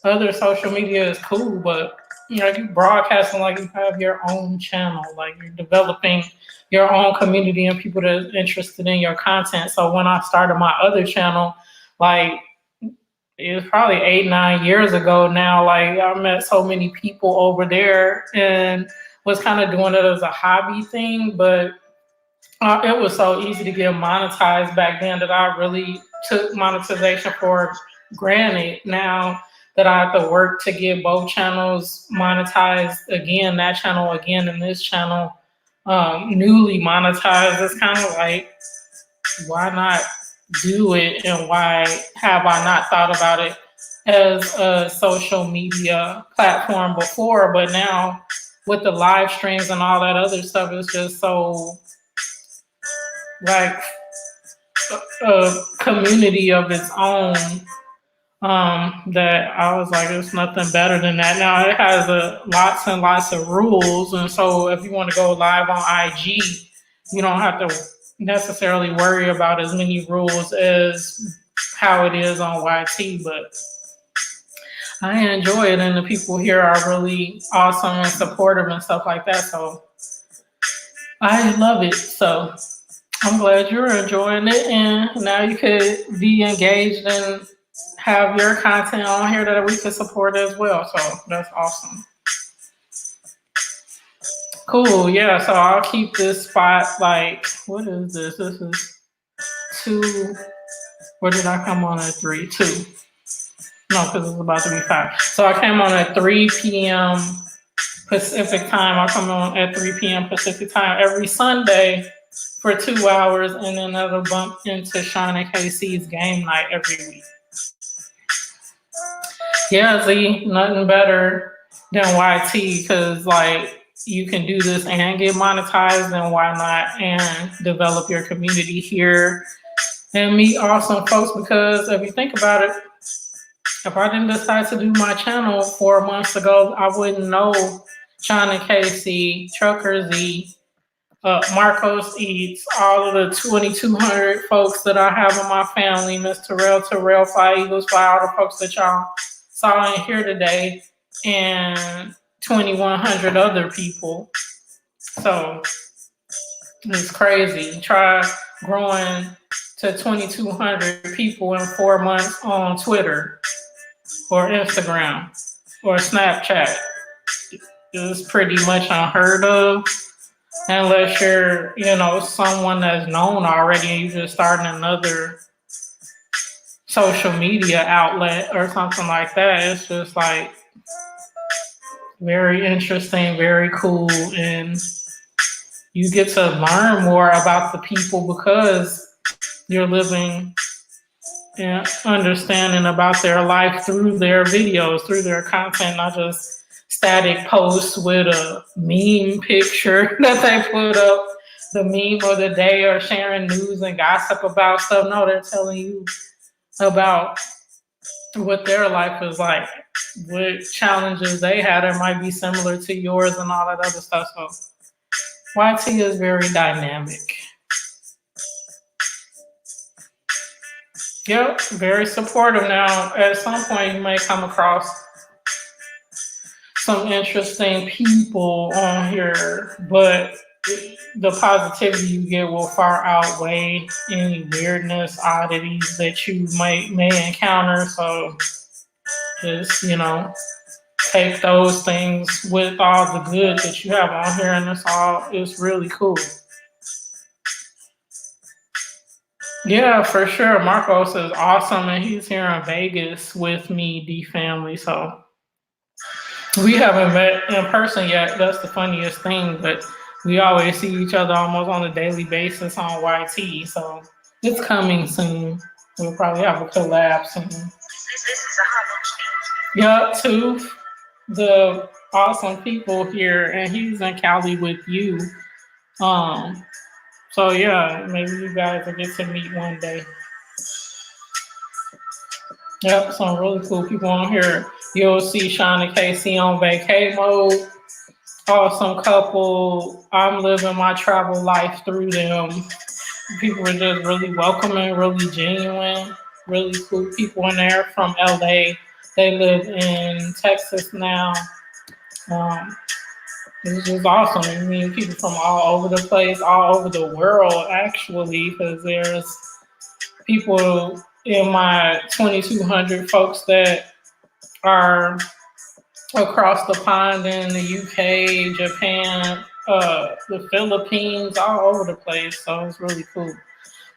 [SPEAKER 1] other social media is cool, but like you broadcasting like you have your own channel, like you're developing your own community and people that are interested in your content. So when I started my other channel, like it was probably 8, 9 years ago now, like I met so many people over there and was kind of doing it as a hobby thing, but it was so easy to get monetized back then that I really took monetization for granted. Now that I have to work to get both channels monetized again, that channel again, and this channel newly monetized, it's kind of like, why not do it? And why have I not thought about it as a social media platform before? But now with the live streams and all that other stuff, it's just so like a community of its own, that I was like, there's nothing better than that. Now it has lots and lots of rules, and so if you want to go live on IG, you don't have to necessarily worry about as many rules as how it is on YT. But I enjoy it, and the people here are really awesome and supportive and stuff like that. So I love it. So I'm glad you're enjoying it, and now you could be engaged and have your content on here that we can support as well. So that's awesome. Cool. Yeah. So I'll keep this spot like, what is this? This is 2. Where did I come on at 3? 2. No, because it's about to be 5. So I came on at 3 p.m. Pacific time. I come on at 3 p.m. Pacific time every Sunday for 2 hours, and then that'll bump into Sean and KC's game night every week. Yeah, Z, nothing better than YT, because like you can do this and get monetized, then why not? And develop your community here and meet awesome folks. Because if you think about it, if I didn't decide to do my channel 4 months ago, I wouldn't know Sean and Casey, Trucker Z, Marcos Eats, all of the 2,200 folks that I have in my family, Miss Terrell, Fly Eagles Fly, all the folks that y'all saw in here today, and 2,100 other people. So it's crazy. Try growing to 2,200 people in 4 months on Twitter or Instagram or Snapchat. It's pretty much unheard of. Unless you're, someone that's known already and you're just starting another social media outlet or something like that. It's just like very interesting, very cool, and you get to learn more about the people because you're living and understanding about their life through their videos, through their content, not just static posts with a meme picture that they put up, the meme of the day, or sharing news and gossip about stuff. No, they're telling you about what their life is like, what challenges they had that might be similar to yours and all that other stuff. So YT is very dynamic. Yep, very supportive. Now, at some point, you may come across some interesting people on here, but the positivity you get will far outweigh any weirdness, oddities that you may encounter. So just, take those things with all the good that you have on here, and it's really cool. Yeah, for sure. Marcos is awesome, and he's here in Vegas with me, D family. So we haven't met in person yet. That's the funniest thing, but we always see each other almost on a daily basis on YT. So it's coming soon. We'll probably have a collab soon.
[SPEAKER 2] This is a homage.
[SPEAKER 1] Yeah, to the awesome people here, and he's in Cali with you. So yeah, maybe you guys will get to meet one day. Yep, some really cool people on here. You'll see Sean and Casey on vacay mode. Awesome couple. I'm living my travel life through them. People are just really welcoming, really genuine, really cool people in there from LA. They live in Texas now. Um, it's just awesome. I mean, people from all over the place, all over the world, actually, because there's people in my 2,200 folks that are across the pond in the UK, Japan, the Philippines, all over the place. So it's really cool.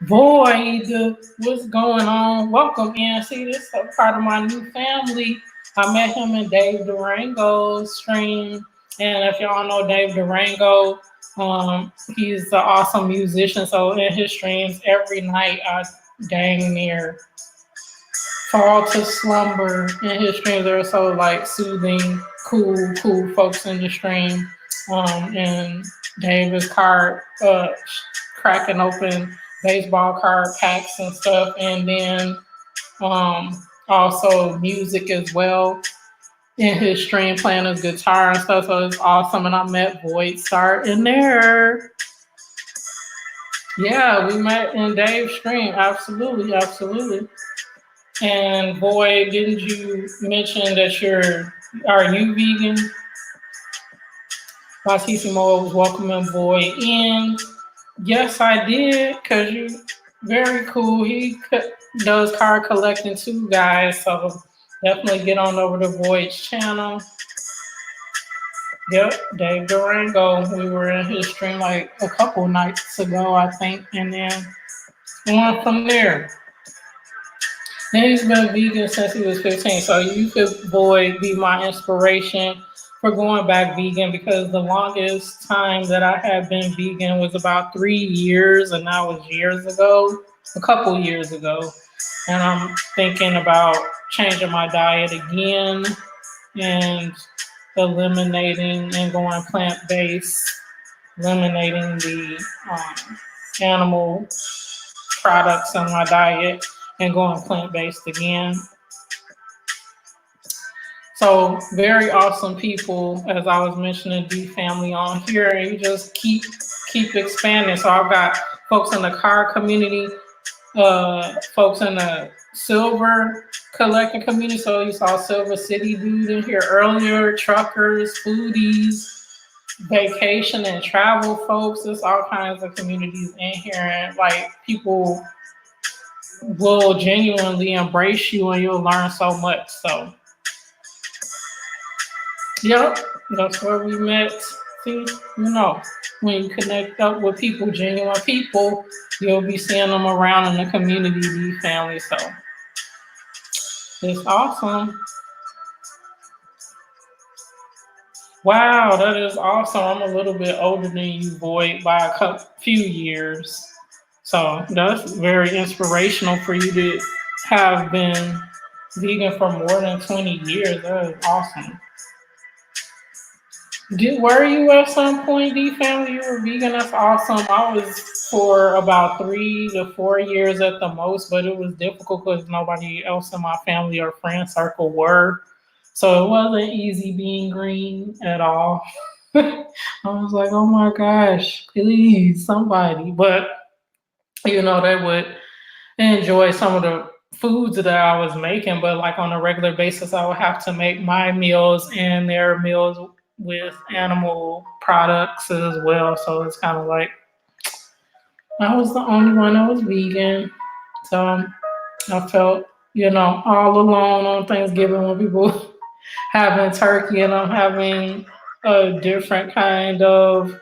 [SPEAKER 1] Void, what's going on? Welcome in. See, this is a part of my new family. I met him in Dave Durango's stream. And if y'all know Dave Durango, he's an awesome musician. So in his streams every night, I dang near fall to slumber in his streams. They're so like soothing, cool folks in the stream. And David's card cracking open baseball card packs and stuff, and then also music as well in his stream, playing his guitar and stuff. So it's awesome. And I met Void Start in there. Yeah, we met in Dave's stream. Absolutely. And Void, didn't you mention that are you vegan? Latissimo was welcoming Void in. Yes, I did, because you very cool. He does card collecting too, guys. So definitely get on over to Void's channel. Yep, Dave Durango. We were in his stream like a couple nights ago, I think, and then went from there. And he's been vegan since he was 15. So you could, Void, be my inspiration for going back vegan, because the longest time that I had been vegan was about 3 years, and that was a couple years ago. And I'm thinking about changing my diet again and eliminating and going plant-based, eliminating the animal products in my diet and going plant-based again. So very awesome people, as I was mentioning, D family on here, and you just keep expanding. So I've got folks in the car community, folks in the silver collecting community. So you saw Silver City dude in here earlier, truckers, foodies, vacation and travel folks. There's all kinds of communities in here, and like people will genuinely embrace you and you'll learn so much. So yep, that's where we met. See, when you connect up with people, genuine people, you'll be seeing them around in the community, the family. So it's awesome. Wow, that is awesome. I'm a little bit older than you, Void, by a few years. So that's very inspirational for you to have been vegan for more than 20 years. That is awesome. Were you at some point, D family? You were vegan. That's awesome. I was for about 3 to 4 years at the most, but it was difficult because nobody else in my family or friend circle were. So it wasn't easy being green at all. I was like, oh my gosh, please, somebody. But they would enjoy some of the foods that I was making, but like on a regular basis, I would have to make my meals and their meals with animal products as well. So it's kind of like I was the only one that was vegan. So I felt, all alone on Thanksgiving when people having turkey and I'm having a different kind of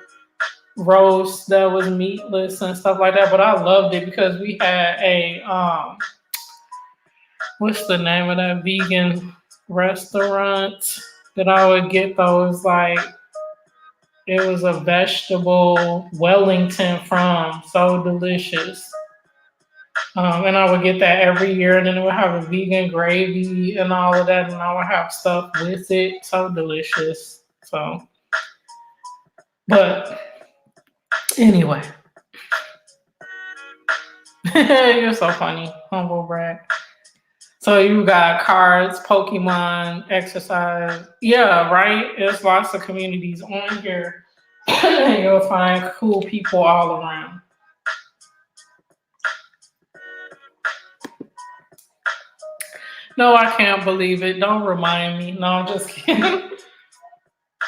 [SPEAKER 1] roast that was meatless and stuff like that. But I loved it because we had a what's the name of that vegan restaurant that I would get those like it was a vegetable Wellington from, so delicious. And I would get that every year, and then it would have a vegan gravy and all of that, and I would have stuff with it. So delicious. So, but anyway, you're so funny, humble brag. So you got cards, Pokemon, exercise. Yeah, right? There's lots of communities on here. And you'll find cool people all around. No, I can't believe it. Don't remind me. No, I'm just kidding.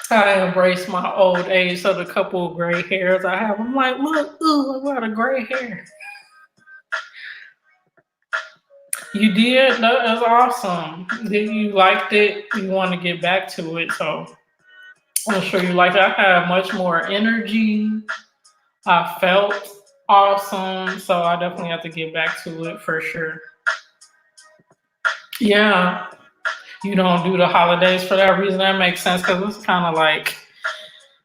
[SPEAKER 1] I embrace my old age, so the couple of gray hairs I have, I'm like, look, ooh, I got a gray hair. You did? That is awesome. Did you liked it? You want to get back to it, so I'm sure you liked it. I had much more energy. I felt awesome, so I definitely have to get back to it for sure. Yeah, you don't do the holidays for that reason. That makes sense because it's kind of like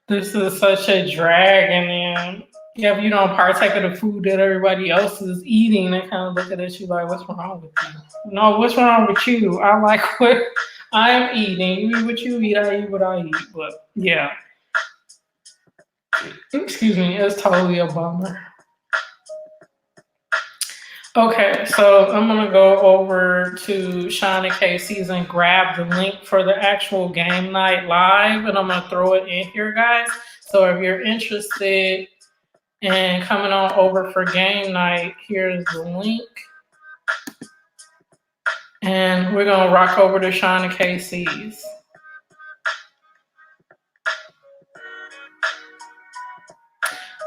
[SPEAKER 1] this is such a drag, and then yeah, if you don't partake of the food that everybody else is eating, they kind of looking at you like, "What's wrong with you?" No, what's wrong with you? I like what I'm eating. You eat what you eat. I eat what I eat. But yeah, excuse me, it's totally a bummer. Okay, so I'm gonna go over to Sean and Casey's and grab the link for the actual game night live, and I'm gonna throw it in here, guys. So if you're interested in coming on over for game night, here's the link, and we're gonna rock over to Sean and Casey's.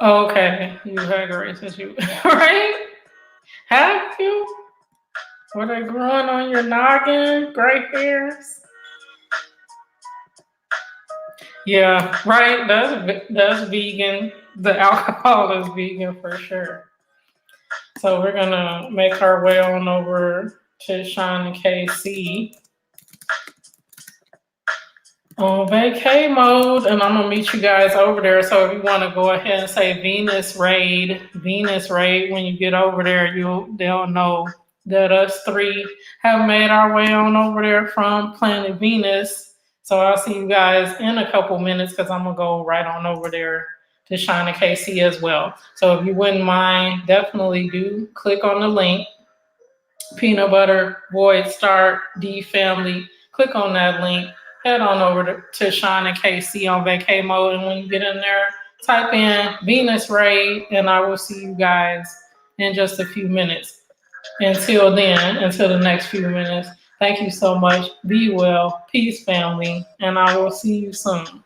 [SPEAKER 1] Okay, you had great since you right? Have you? Were they growing on your noggin? Gray hairs? Yeah, right. That's vegan. The alcohol is vegan for sure. So we're gonna make our way on over to Sean and KC on vacay mode, and I'm gonna meet you guys over there. So if you want to go ahead and say Venus Raid, when you get over there, they'll know that us three have made our way on over there from Planet Venus. So I'll see you guys in a couple minutes because I'm gonna go right on over there to Shine and KC as well. So if you wouldn't mind, definitely do click on the link. Peanut Butter, Void Start, D Family. Click on that link. Head on over to Sean and KC on vacay mode. And when you get in there, type in Venus Raid, and I will see you guys in just a few minutes. Until then, until the next few minutes, thank you so much. Be well. Peace, family. And I will see you soon.